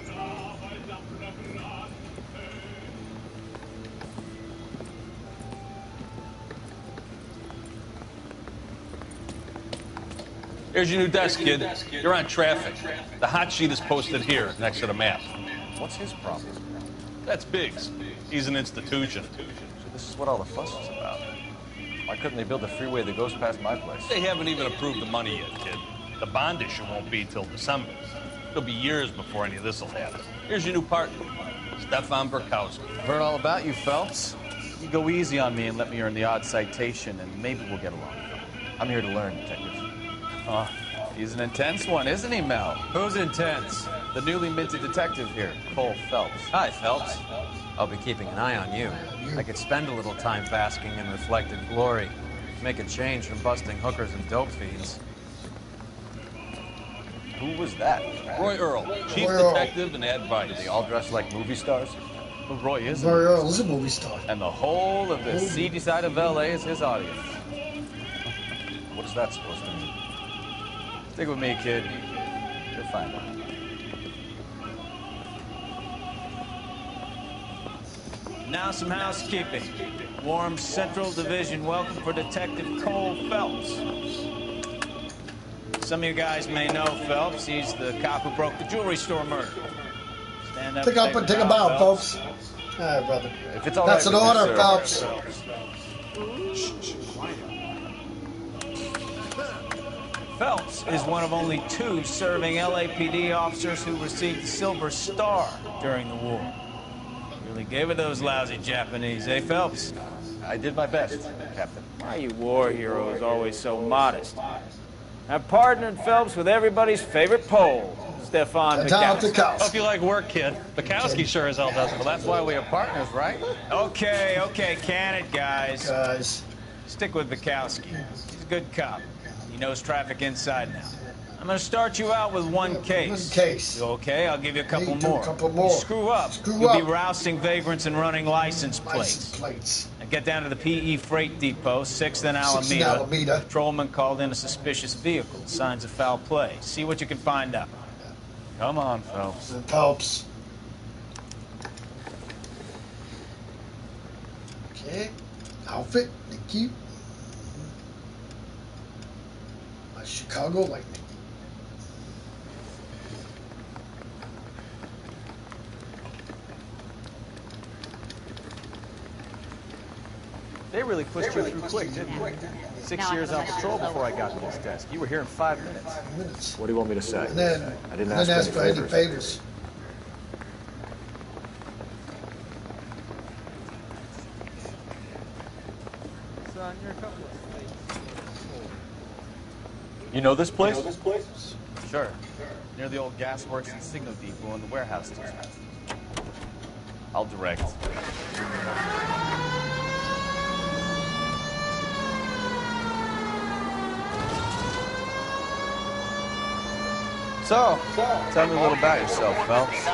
Speaker 20: Here's your new desk, kid. You're on traffic. The hot sheet is posted here, next to the map.
Speaker 14: What's his problem?
Speaker 20: That's Biggs. He's an institution.
Speaker 14: So this is what all the fuss is about. Why couldn't they build a freeway that goes past my place?
Speaker 20: They haven't even approved the money yet, kid. The bond issue won't be till December. It'll be years before any of this will happen. Here's your new partner, Stefan Burkowski.
Speaker 4: Heard all about you, Phelps. You go easy on me and let me earn the odd citation, and maybe we'll get along.
Speaker 14: I'm here to learn, Detective.
Speaker 4: Oh, he's an intense one, isn't he, Mel?
Speaker 13: Who's intense?
Speaker 4: The newly minted detective here, Cole Phelps.
Speaker 13: Hi, Phelps. I'll be keeping an eye on you. I could spend a little time basking in reflected glory. Make a change from busting hookers and dope fiends.
Speaker 14: Who was that?
Speaker 20: Roy Earl, chief detective and advice.
Speaker 14: They all dress like movie stars?
Speaker 4: Well, Roy is
Speaker 1: Roy Earl is a movie star.
Speaker 4: And the whole of the seedy side of L.A. is his audience.
Speaker 14: What is that supposed to mean?
Speaker 4: Stick with me, kid. You'll find out. Now some housekeeping. Warm Central Division welcome for Detective Cole Phelps. Some of you guys may know Phelps. He's the cop who broke the jewelry store murder. Stand up.
Speaker 1: Take up and take a bow, Phelps. All right, brother.
Speaker 14: If it's all
Speaker 1: That's
Speaker 14: right
Speaker 1: an
Speaker 14: with
Speaker 1: order,
Speaker 14: you,
Speaker 1: Phelps.
Speaker 4: Phelps is one of only 2 serving LAPD officers who received the Silver Star during the war. Really gave it those lousy Japanese, eh, Phelps?
Speaker 14: I did my best, Captain.
Speaker 4: Why you war heroes always so modest? I've partnered Phelps with everybody's favorite Pole, Stefan Bukowski.
Speaker 20: Hope you like work, kid. Bukowski sure as hell doesn't.
Speaker 4: Well, that's why we are partners, right? Okay, can it, guys? Stick with Bukowski. He's a good cop. He knows traffic inside now. I'm going to start you out with one case.
Speaker 1: One case.
Speaker 4: You okay? I'll give you a couple more.
Speaker 1: You
Speaker 4: screw up. You'll be rousting vagrants and running license plates. Now get down to the PE freight depot, 6th and Alameda. Patrolman called in a suspicious vehicle. Signs of foul play. See what you can find out. Come on, Phelps.
Speaker 1: Phelps. Okay. Outfit. Thank you. Chicago Lightning.
Speaker 5: really pushed you through quick, didn't you? 6 years on patrol before I got to this desk. You were here in 5 minutes.
Speaker 14: What do you want me to say?
Speaker 1: And then
Speaker 14: I didn't
Speaker 1: ask
Speaker 14: ask
Speaker 1: for any favors.
Speaker 5: You know this place? Sure. Near the old gas works and signal depot and the warehouse district. I'll direct. So, tell me a little about yourself, Phelps.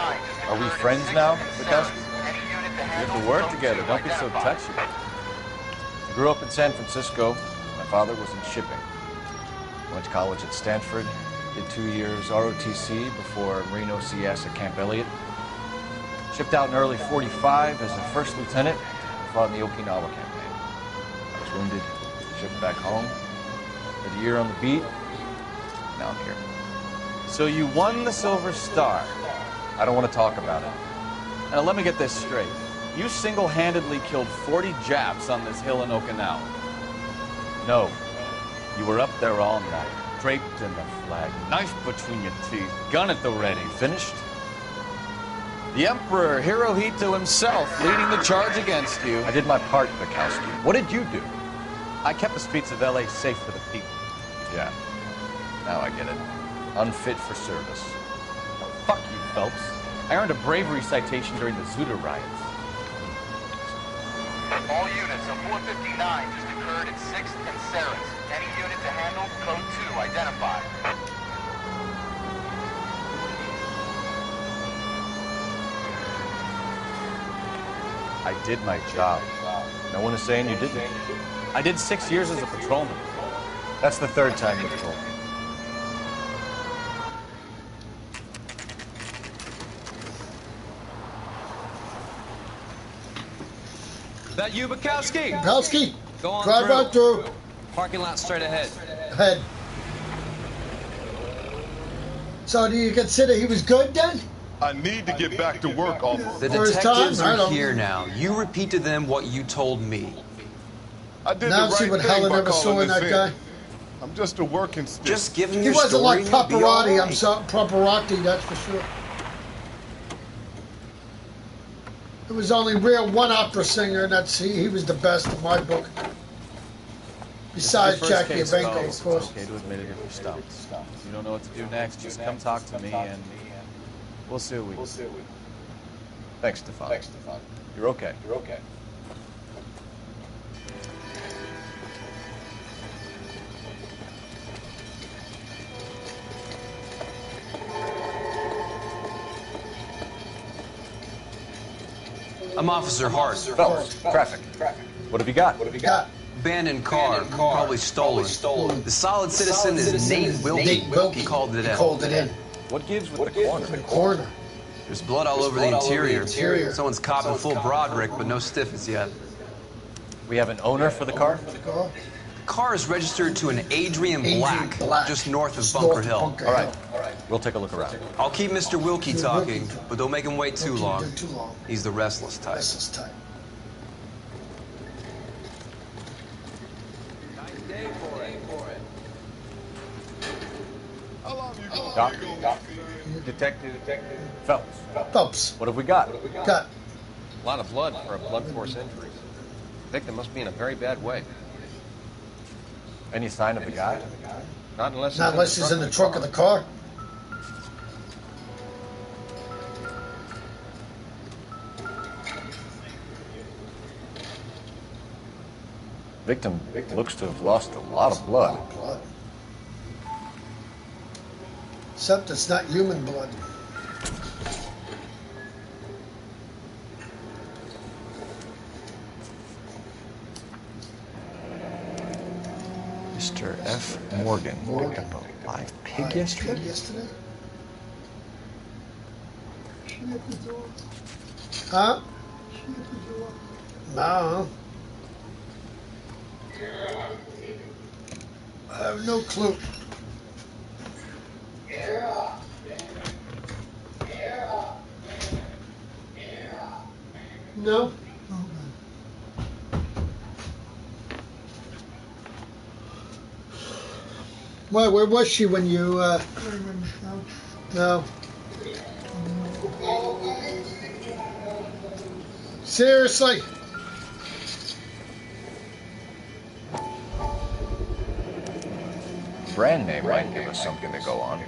Speaker 5: Are we friends now, Bukowski? We have to work together. Don't be so touchy. I grew up in San Francisco. My father was in shipping. Went to college at Stanford. Did 2 years ROTC before Marine OCS at Camp Elliott. Shipped out in early '45 as a first lieutenant. Fought in the Okinawa campaign. I was wounded. Shipped back home. Did a year on the beat. Now I'm here. So you won the Silver Star. I don't want to talk about it. Now let me get this straight. You single-handedly killed 40 Japs on this hill in Okinawa. No. You were up there all night, draped in the flag, knife between your teeth, gun at the ready. Finished? The Emperor Hirohito himself leading the charge against you. I did my part, Bukowski. What did you do? I kept the streets of L.A. safe for the people. Yeah. Now I get it. Unfit for service. Fuck you, Phelps. I earned a bravery citation during the Zuda riots.
Speaker 21: All units, a 459 just occurred at 6th and Sarah's. Any unit to handle, code 2, identified.
Speaker 5: I did my job. No one is saying you didn't. I did 6 years as a patrolman. That's the 3rd time you've told me.
Speaker 13: That you, Bukowski?
Speaker 1: Bukowski,
Speaker 13: go on
Speaker 1: drive right through.
Speaker 13: Parking lot straight ahead.
Speaker 1: Ahead. So do you consider he was good then?
Speaker 11: I need to get back to work, officer.
Speaker 22: The detectives are here now. You repeat to them what you told me.
Speaker 11: I did
Speaker 1: Now
Speaker 11: the
Speaker 1: see
Speaker 11: right
Speaker 1: what
Speaker 11: thing
Speaker 1: Helen
Speaker 11: by
Speaker 1: ever saw
Speaker 11: calling
Speaker 1: in
Speaker 11: this
Speaker 1: that guy.
Speaker 11: I'm just a working stick.
Speaker 22: Just give him
Speaker 1: He
Speaker 22: your
Speaker 1: wasn't
Speaker 22: story
Speaker 1: like
Speaker 22: and you'll be all
Speaker 1: Paparotti.
Speaker 22: right.
Speaker 1: I'm sorry, Paparotti, that's for sure. It was only real one opera singer, and that's he was the best in my book. Besides Jackie Evenko, of course.
Speaker 5: It's okay to admit it if you're stumped. If you don't know what to do next, just come talk to me and we'll see what we can do. Thanks, Stefan. You're okay.
Speaker 22: I'm Officer Hart.
Speaker 5: Fellas, traffic. What have you got?
Speaker 22: Abandoned car, probably stolen. The solid citizen is Nate Wilkie. He called it in.
Speaker 5: What gives with the corner?
Speaker 1: The corner.
Speaker 22: There's blood all over the interior. Someone's copping full Broderick, but no stiffness yet.
Speaker 5: We have an owner for the car?
Speaker 22: The car is registered to an Adrian Black, just north of Bunker Hill.
Speaker 5: All right. We'll take a look around.
Speaker 22: I'll keep Mr. Wilkie talking, but don't make him wait too long. He's the restless type.
Speaker 5: Doc. Detective. Phelps. What have we got?
Speaker 1: Got
Speaker 14: a lot of blood for a blunt force injury. Victim must be in a very bad way.
Speaker 5: Any sign of the guy?
Speaker 14: Not unless
Speaker 1: he's in the trunk of the car.
Speaker 5: Victim looks to have lost a lot of blood.
Speaker 1: Except it's not human blood.
Speaker 14: Mr. F. Morgan picked up a live pig yesterday?
Speaker 1: Huh? No. I have no clue. No? Why, where was she when you, No. Seriously?
Speaker 14: Brand name might give us something to go on.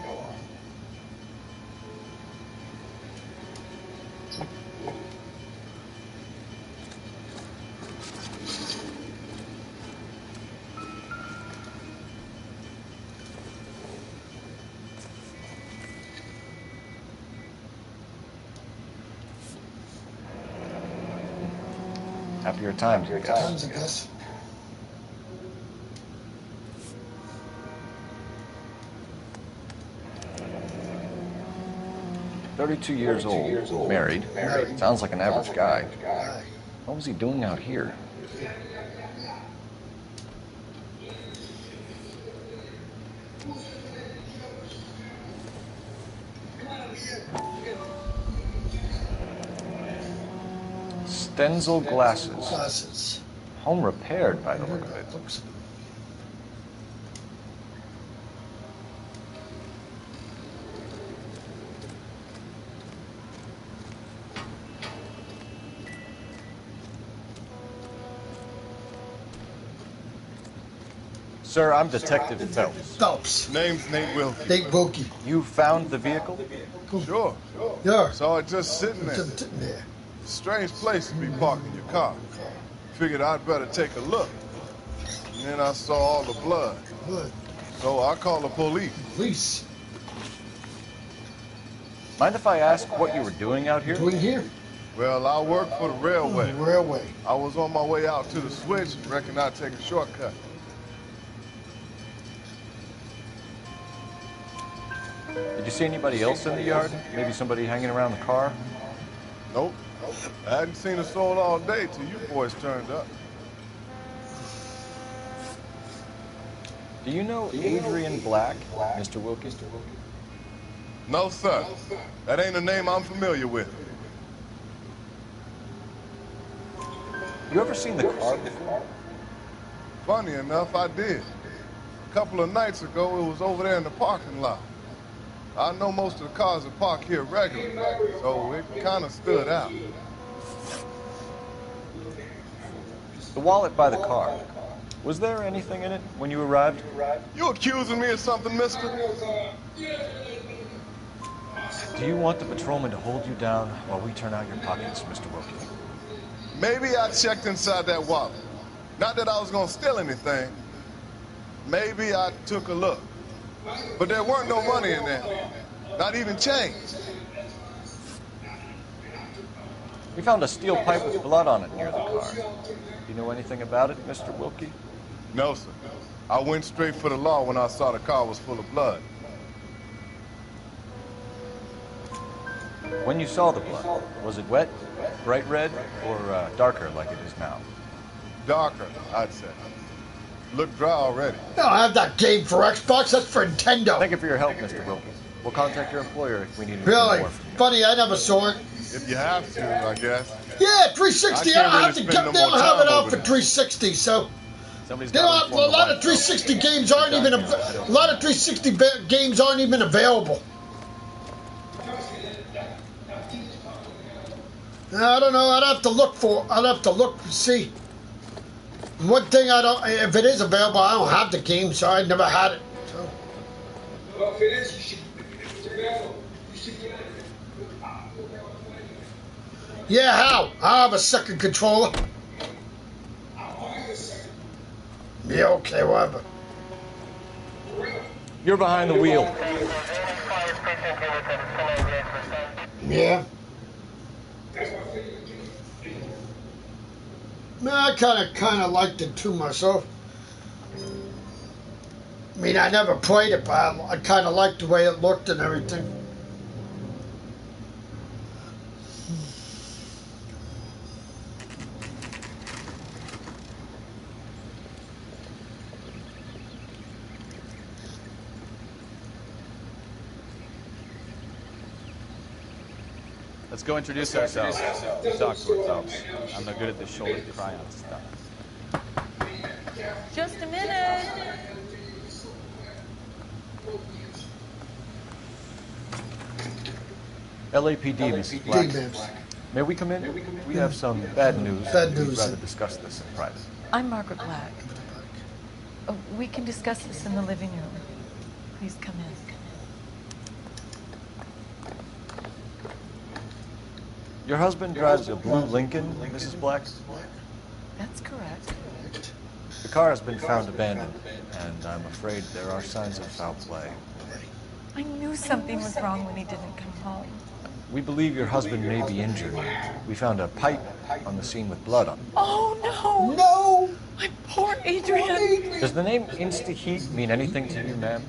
Speaker 14: Happier times, I guess. 32 years old, married. Sounds like an average guy. What was he doing out here? Stenzel glasses. Home repaired by the look of it. Sir, I'm Detective Phelps.
Speaker 11: Name's Nate Wilkie.
Speaker 1: Nate Wilkie.
Speaker 14: You found the vehicle?
Speaker 11: Sure.
Speaker 1: Yeah.
Speaker 11: Saw it just sitting there. Strange place to be parking your car. Figured I'd better take a look. And then I saw all the blood. So I called the police.
Speaker 14: Mind if I ask what you were doing out here?
Speaker 1: Doing here?
Speaker 11: Well, I work for the railway. I was on my way out to the switch. Reckon I'd take a shortcut.
Speaker 14: Did you see anybody else in the yard? Maybe somebody hanging around the car?
Speaker 11: Nope. I hadn't seen a soul all day till you boys turned up.
Speaker 14: Do you know Adrian Black, Mr. Wilkie?
Speaker 11: No, sir. That ain't a name I'm familiar with.
Speaker 14: You ever seen the car before?
Speaker 11: Funny enough, I did. A couple of nights ago, it was over there in the parking lot. I know most of the cars are parked here regularly, so it kind of stood out.
Speaker 14: The wallet by the car. Was there anything in it when you arrived?
Speaker 11: You accusing me of something, mister?
Speaker 14: Do you want the patrolman to hold you down while we turn out your pockets, Mr. Wilkie?
Speaker 11: Maybe I checked inside that wallet. Not that I was gonna steal anything. Maybe I took a look. But there weren't no money in there. Not even change.
Speaker 14: We found a steel pipe with blood on it near the car. Do you know anything about it, Mr. Wilkie?
Speaker 11: No, sir. I went straight for the law when I saw the car was full of blood.
Speaker 14: When you saw the blood, was it wet, bright red, or darker like it is now?
Speaker 11: Darker, I'd say. Looked dry already.
Speaker 1: No, I have that game for Xbox. That's for Nintendo.
Speaker 14: Thank you for your help, Mr. Wilkie. We'll contact your employer if we need
Speaker 1: really
Speaker 14: more.
Speaker 1: Funny, I never saw it.
Speaker 11: If you have to, I guess.
Speaker 1: Yeah, 360. I don't have to get. They don't have it out for 360, so. A lot of 360 games aren't even. A lot of 360 games aren't even available. I don't know. I'd have to look to see. One thing I don't. If it is available, I don't have the game, so I never had it. So.
Speaker 6: Well, if it is, it's available. You should get it.
Speaker 1: Yeah, how? I have a second controller. Yeah, okay, whatever.
Speaker 14: You're behind the wheel.
Speaker 1: Yeah. Man, I kind of liked it too myself. I mean, I never played it, but I kind of liked the way it looked and everything.
Speaker 4: Let's go introduce ourselves. Talk to ourselves. I'm not good at this shoulder cry on stuff.
Speaker 18: Just a minute.
Speaker 14: LAPD, Mrs. Black. May we come in? We have some bad news. We'd rather discuss this in private.
Speaker 3: I'm Margaret Black. Oh, we can discuss this in the living room. Please come in.
Speaker 14: Your husband drives a blue Lincoln, Mrs. Black?
Speaker 3: That's correct.
Speaker 14: The car has been found abandoned, and I'm afraid there are signs of foul play.
Speaker 3: I knew something was wrong when he didn't come home.
Speaker 14: We believe your husband may be injured. We found a pipe on the scene with blood on it.
Speaker 3: Oh, no! No! My poor Adrian!
Speaker 14: Does the name Insta-Heat mean anything to you, ma'am?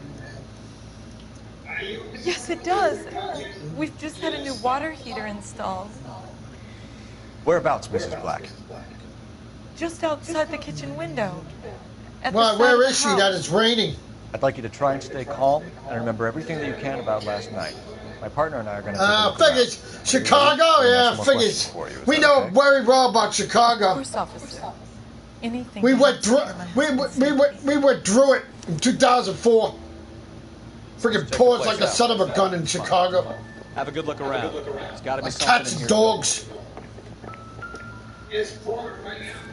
Speaker 3: Yes, it does. We've just had a new water heater installed.
Speaker 14: Whereabouts, Mrs. Black?
Speaker 3: Just outside the kitchen window.
Speaker 1: Well, where is she that it's raining?
Speaker 14: I'd like you to try and stay calm and remember everything that you can about last night. My partner and I are going to take a look
Speaker 1: figures. Chicago? Yeah, figures. We know very well about Chicago.
Speaker 3: Of course, officer. Anything.
Speaker 1: We went through it in 2004. Friggin' pours like a son of a gun in Chicago.
Speaker 4: Have a good look around. There's got to be
Speaker 1: like
Speaker 4: something
Speaker 1: cats
Speaker 4: in
Speaker 1: and
Speaker 4: here.
Speaker 1: dogs.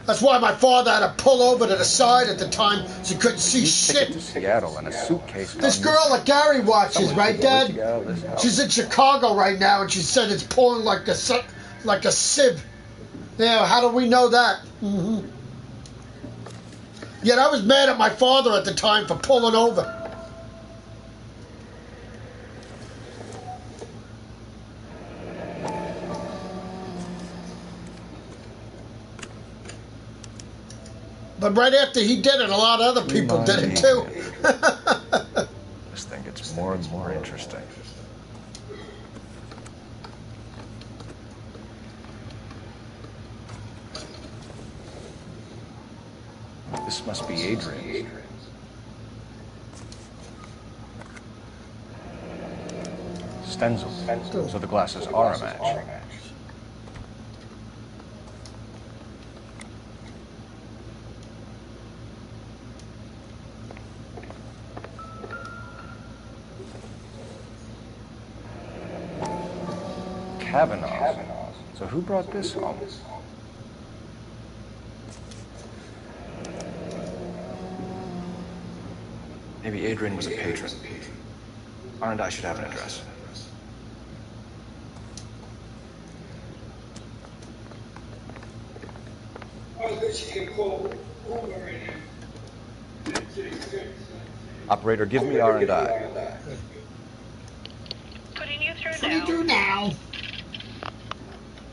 Speaker 1: That's why my father had to pull over to the side at the time so he couldn't see shit.
Speaker 14: To Seattle and a suitcase.
Speaker 1: This girl that Gary watches, right, Dad? She's in Chicago right now, and she said it's pouring like a sieve. Yeah, how do we know that? Mm-hmm. Yet I was mad at my father at the time for pulling over. But right after he did it, a lot of other people did it too.
Speaker 14: This thing gets more and more interesting. This must be Adrian. Stencil. So the glasses are a match. Kavanaugh. So who brought this home? Maybe Adrian was a patron. R and I should have an address. Operator, give me R and I.
Speaker 18: Putting you through
Speaker 1: What do you do now?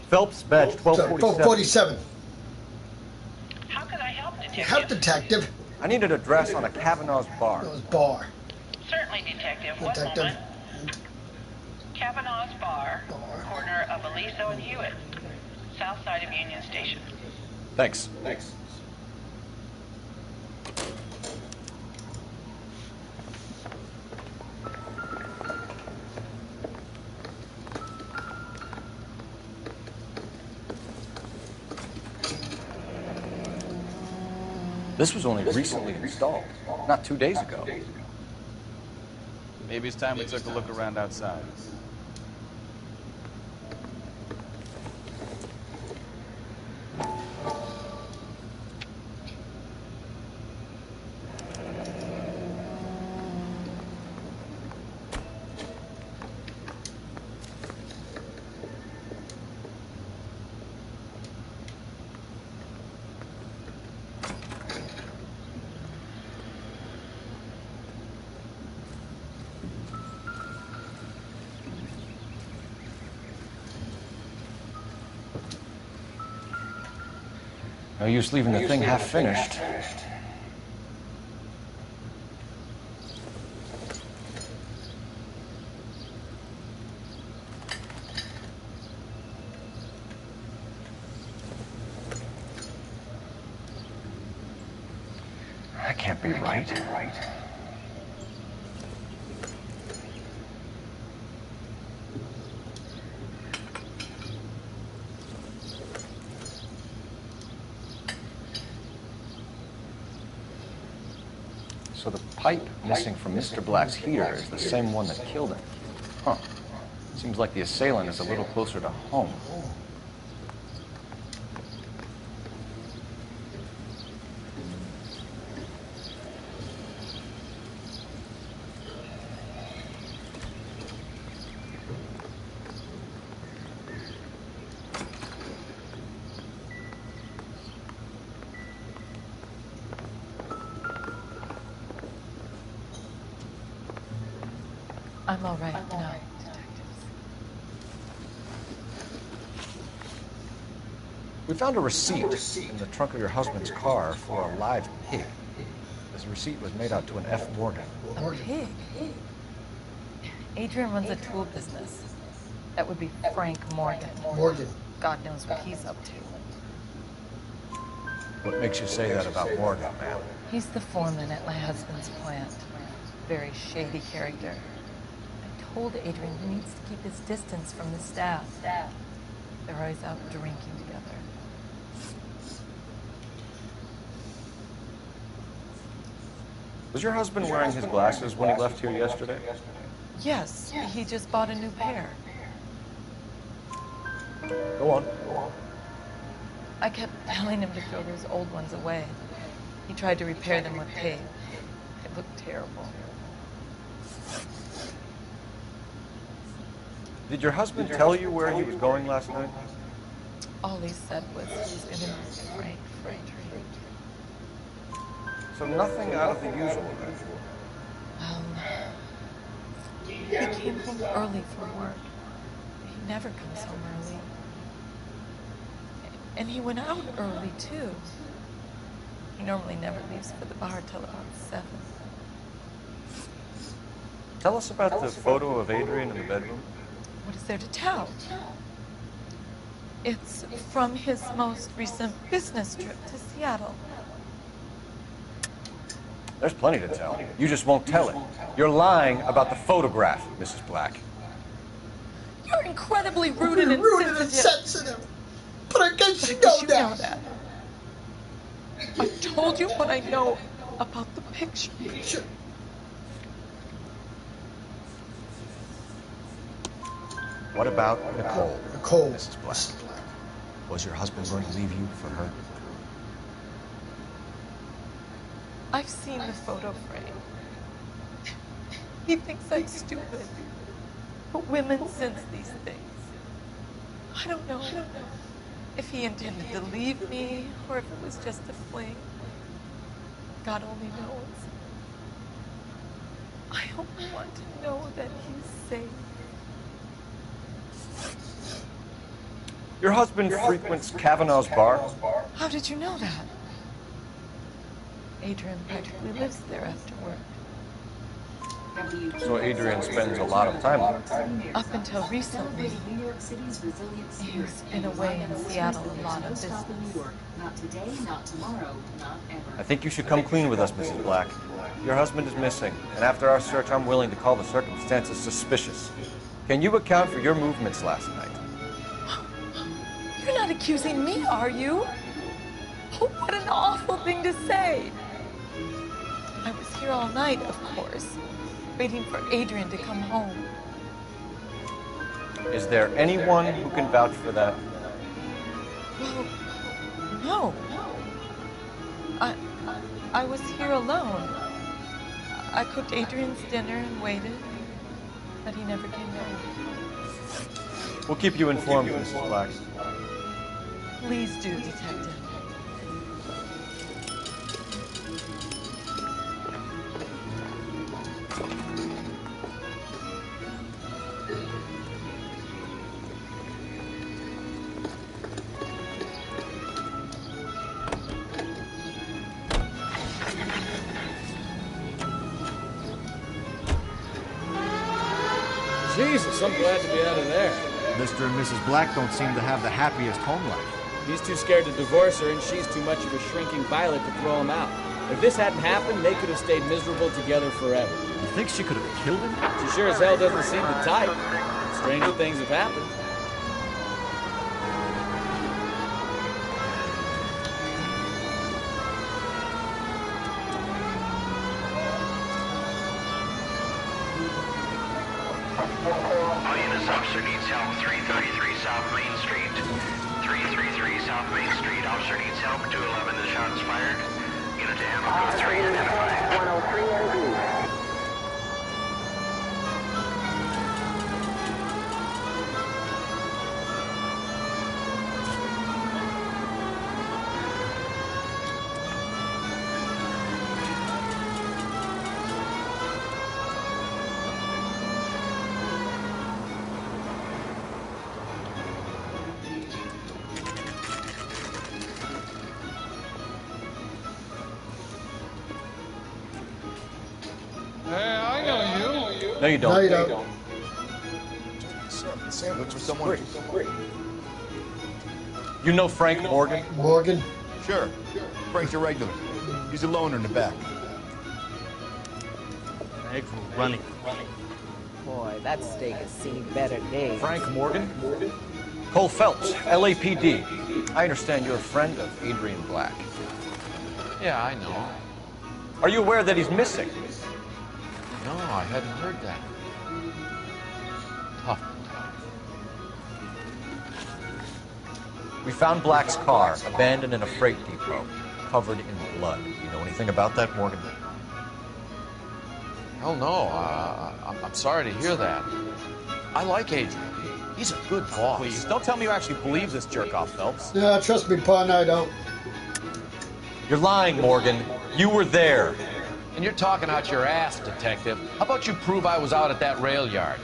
Speaker 14: Phelps, badge 1247.
Speaker 1: 1247.
Speaker 18: How can I help, detective?
Speaker 1: Help, detective.
Speaker 14: I need an address on a Kavanaugh's bar.
Speaker 1: Bar.
Speaker 18: Certainly, detective. One moment. Kavanaugh's Bar, corner of Aliso and Hewitt, south side of Union Station.
Speaker 14: Thanks. This was only recently installed, not 2 days ago.
Speaker 4: Maybe it's time we took a look around outside.
Speaker 14: No use leaving the thing half finished. That can't be right. So the pipe missing from Mr. Black's heater is the same one that killed him. Huh.
Speaker 5: Seems like the assailant is a little closer to home.
Speaker 3: I'm all right now, detectives.
Speaker 5: We found a receipt in the trunk of your husband's car for a live pig. This receipt was made out to an F. Morgan.
Speaker 3: A pig? Adrian runs a tool business. That would be Frank Morgan.
Speaker 1: Morgan.
Speaker 3: God knows what he's up to.
Speaker 5: What makes you say that about Morgan, ma'am?
Speaker 3: He's the foreman at my husband's plant. Very shady character. I told Adrian he needs to keep his distance from the staff. They're always out drinking together.
Speaker 5: Was your husband wearing his glasses when he left here yesterday?
Speaker 3: Yes, he just bought a new pair.
Speaker 5: Go on.
Speaker 3: I kept telling him to throw those old ones away. He tried to repair them with tape. It looked terrible.
Speaker 5: Did your husband tell you where he was going last night?
Speaker 3: All he said was he was going to meet Frank for a drink.
Speaker 5: So nothing out of the usual, then?
Speaker 3: He came home early from work. He never comes home early. And he went out early, too. He normally never leaves for the bar till about 7.
Speaker 5: Tell us about the photo of Adrian in the bedroom.
Speaker 3: What is there to tell? It's from his most recent business trip to Seattle.
Speaker 5: There's plenty to tell. You just won't tell it. You're lying about the photograph, Mrs. Black.
Speaker 3: You're incredibly rude and insensitive.
Speaker 1: But I guess you know that.
Speaker 3: I told you what I know about the picture.
Speaker 5: What about Nicole?
Speaker 1: Nicole.
Speaker 5: Mrs. Black. Was your husband going to leave you for her?
Speaker 3: I've seen the photo frame. He thinks I'm stupid. But women sense these things. I don't know if he intended to leave me or if it was just a fling. God only knows. I only want to know that he's safe.
Speaker 5: Your husband frequents Kavanaugh's bar?
Speaker 3: How did you know that? Adrian practically lives there after work.
Speaker 5: So Adrian spends a lot of time there.
Speaker 3: Up until recently, he's been away in Seattle a lot of business.
Speaker 10: Not today, not tomorrow, not ever.
Speaker 5: I think you should come clean with us, Mrs. Black. Your husband is missing, and after our search, I'm willing to call the circumstances suspicious. Can you account for your movements last night?
Speaker 3: You're not accusing me, are you? Oh, what an awful thing to say. I was here all night, of course, waiting for Adrian to come home.
Speaker 5: Is there anyone who can vouch for that?
Speaker 3: Well, no. I was here alone. I cooked Adrian's dinner and waited, but he never came home.
Speaker 5: We'll keep you informed, Mrs. Black.
Speaker 3: Please do, Detective.
Speaker 12: Jesus, I'm glad to be out of there.
Speaker 23: Mr. and Mrs. Black don't seem to have the happiest home life.
Speaker 12: He's too scared to divorce her, and she's too much of a shrinking violet to throw him out. If this hadn't happened, they could have stayed miserable together forever.
Speaker 23: You think she could have killed him?
Speaker 12: She sure as hell doesn't seem the type. Stranger things have happened.
Speaker 21: Unit officer needs help. 333 South Main Street. 333 South Main Street. Officer needs help. 211. The shot is fired. Unit to handle code 3 identified. 103 NB.
Speaker 5: No, you don't.
Speaker 1: No, you don't.
Speaker 11: Sandwich with someone.
Speaker 5: You know Frank Morgan?
Speaker 1: Morgan?
Speaker 11: Sure. Frank's a regular. He's a loner in the back.
Speaker 12: Thanks for running.
Speaker 8: Boy, that steak has seen better days.
Speaker 5: Frank Morgan? Cole Phelps, LAPD. I understand you're a friend of Adrian Black.
Speaker 14: Yeah, I know.
Speaker 5: Are you aware that he's missing?
Speaker 14: No, I hadn't heard that. Tough.
Speaker 5: We found Black's car, abandoned in a freight depot, covered in blood. You know anything about that, Morgan?
Speaker 14: Hell no. I'm sorry to hear that. I like Adrian. He's a good boss.
Speaker 5: Please, don't tell me you actually believe this jerk-off, Phelps.
Speaker 1: Yeah, trust me, pun, I don't.
Speaker 5: You're lying, Morgan. You were there.
Speaker 14: And you're talking out your ass, detective. How about you prove I was out at that rail yard?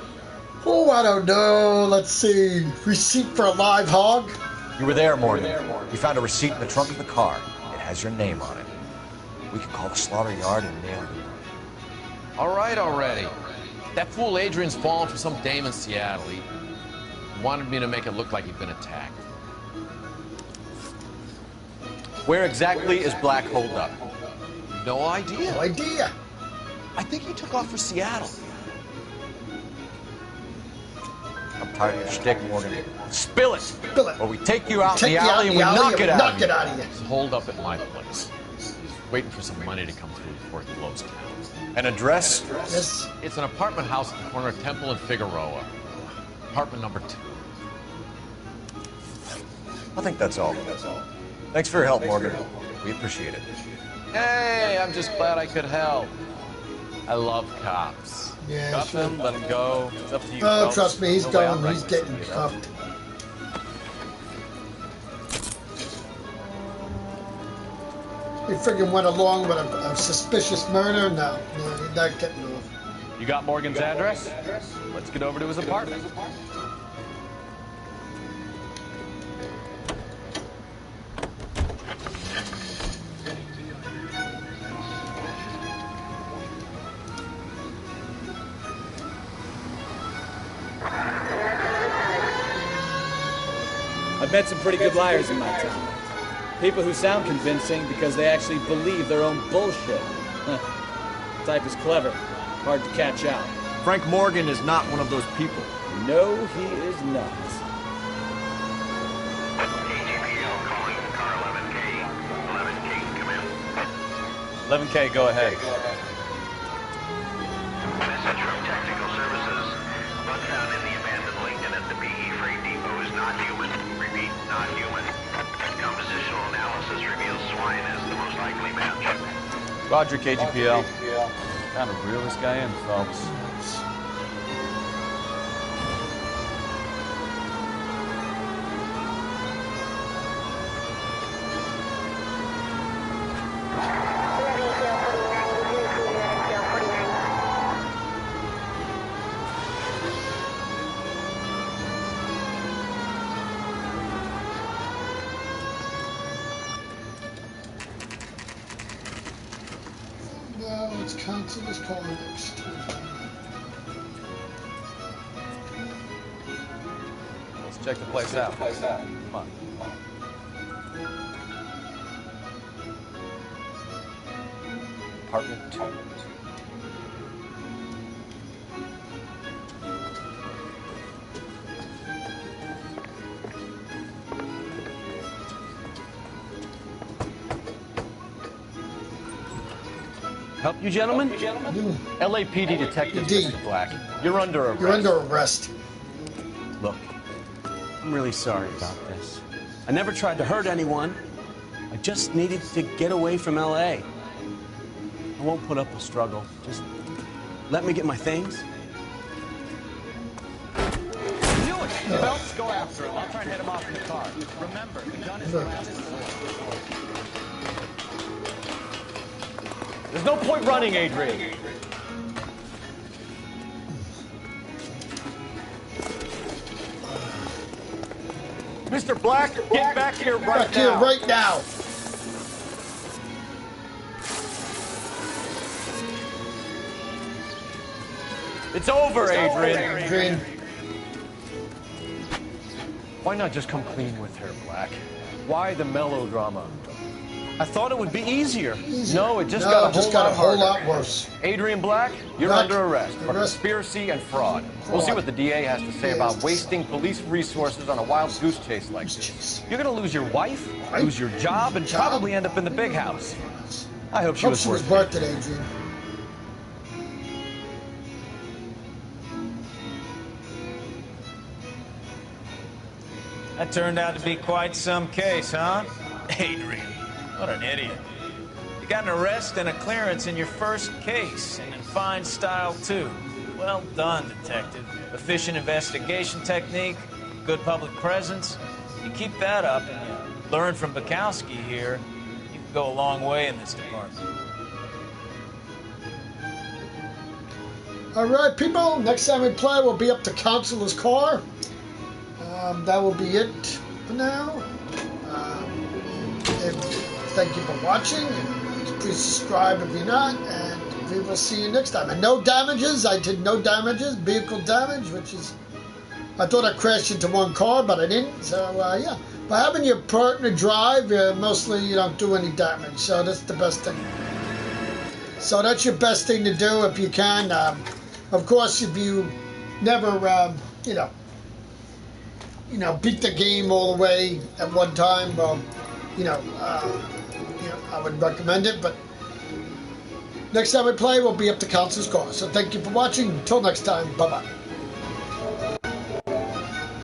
Speaker 1: Oh, I don't know. Let's see. Receipt for a live hog?
Speaker 5: You were there, Morgan. We found a receipt in the trunk of the car. It has your name on it. We could call the slaughter yard and nail you.
Speaker 14: All right already. That fool Adrian's fallen for some dame in Seattle. He wanted me to make it look like he'd been attacked.
Speaker 5: Where exactly is Black holed up?
Speaker 14: No idea.
Speaker 1: No idea.
Speaker 14: I think he took off for Seattle.
Speaker 5: I'm tired of your shtick, Morgan. Spill it!
Speaker 1: Spill it.
Speaker 5: Or we take you out in the alley and we knock it out of you.
Speaker 14: He's holed up at my place. He's waiting for some money to come through before he blows town.
Speaker 5: An address?
Speaker 1: Yes.
Speaker 14: It's an apartment house at the corner of Temple and Figueroa. Apartment number 2.
Speaker 5: I think that's all. Thanks for your help, Morgan. We appreciate it.
Speaker 14: Hey, I'm just glad I could help. I love cops.
Speaker 1: Yeah,
Speaker 5: Cuff
Speaker 1: sure.
Speaker 5: him, let him go. It's up to you.
Speaker 1: Oh,
Speaker 5: Phelps.
Speaker 1: trust me, he's
Speaker 5: No way I'm
Speaker 1: going. He's
Speaker 5: reckless,
Speaker 1: getting
Speaker 5: you know?
Speaker 1: cuffed. He friggin' went along with a suspicious murder? No, he's not getting off.
Speaker 5: You got Morgan's address? Let's get over to his apartment.
Speaker 12: I've met some pretty good liars in my time. People who sound convincing because they actually believe their own bullshit. The type is clever, hard to catch out.
Speaker 13: Frank Morgan is not one of those people.
Speaker 12: No, he is not.
Speaker 21: AGPL calling car 11K. 11K, come in.
Speaker 5: 11K, go ahead.
Speaker 21: Message from Technical Services. Blood found in the abandoned Lincoln at the PE Freight Depot is not human. Repeat, not human. Compositional analysis reveals swine as the most likely match.
Speaker 5: Roger, KGPL. Kind of reel this guy in, Phelps.
Speaker 1: No, let's cancel this call next.
Speaker 5: Let's check the place out. Come on. Apartment 2. Help you, gentlemen? LAPD detective, Mr. Black. You're under arrest.
Speaker 1: You're under arrest.
Speaker 5: Look, I'm really sorry about this. I never tried to hurt anyone. I just needed to get away from LA. I won't put up a struggle. Just let me get my things. Phelps, go after him. I'll try and head him off in the car. Remember, the gun is around his floor. There's no point running, Adrian. Mr. Black, get back here right now.
Speaker 1: Back here right now.
Speaker 5: It's over, Adrian.
Speaker 14: Why not just come clean with her, Black? Why the melodrama?
Speaker 5: I thought it would be easier.
Speaker 14: No, it just got a whole lot
Speaker 1: worse.
Speaker 14: Adrian Black, you're under arrest for conspiracy and fraud. We'll see what the DA has to say about wasting police resources on a wild goose chase like this.
Speaker 5: You're gonna lose your wife, lose your job, and probably end up in the big house. I hope she was
Speaker 1: worth it, Adrian.
Speaker 2: That turned out to be quite some case, huh? Adrian, what an idiot. You got an arrest and a clearance in your first case, and in fine style, too. Well done, detective. Efficient investigation technique, good public presence. You keep that up and you learn from Bukowski here, you can go a long way in this department.
Speaker 1: All right, people, next time we play, we'll be up to Counselor's car. That will be it for now. Thank you for watching. Please subscribe if you're not, and we will see you next time. And no damages. I did no damages. Vehicle damage, which is... I thought I crashed into one car, but I didn't. So, yeah. By having your partner drive, mostly you don't do any damage. So that's the best thing. So that's your best thing to do if you can. Of course, if you never, beat the game all the way at one time, well, I would recommend it, but next time we play, we'll be up to Counselor's car. So thank you for watching. Until next time, bye-bye.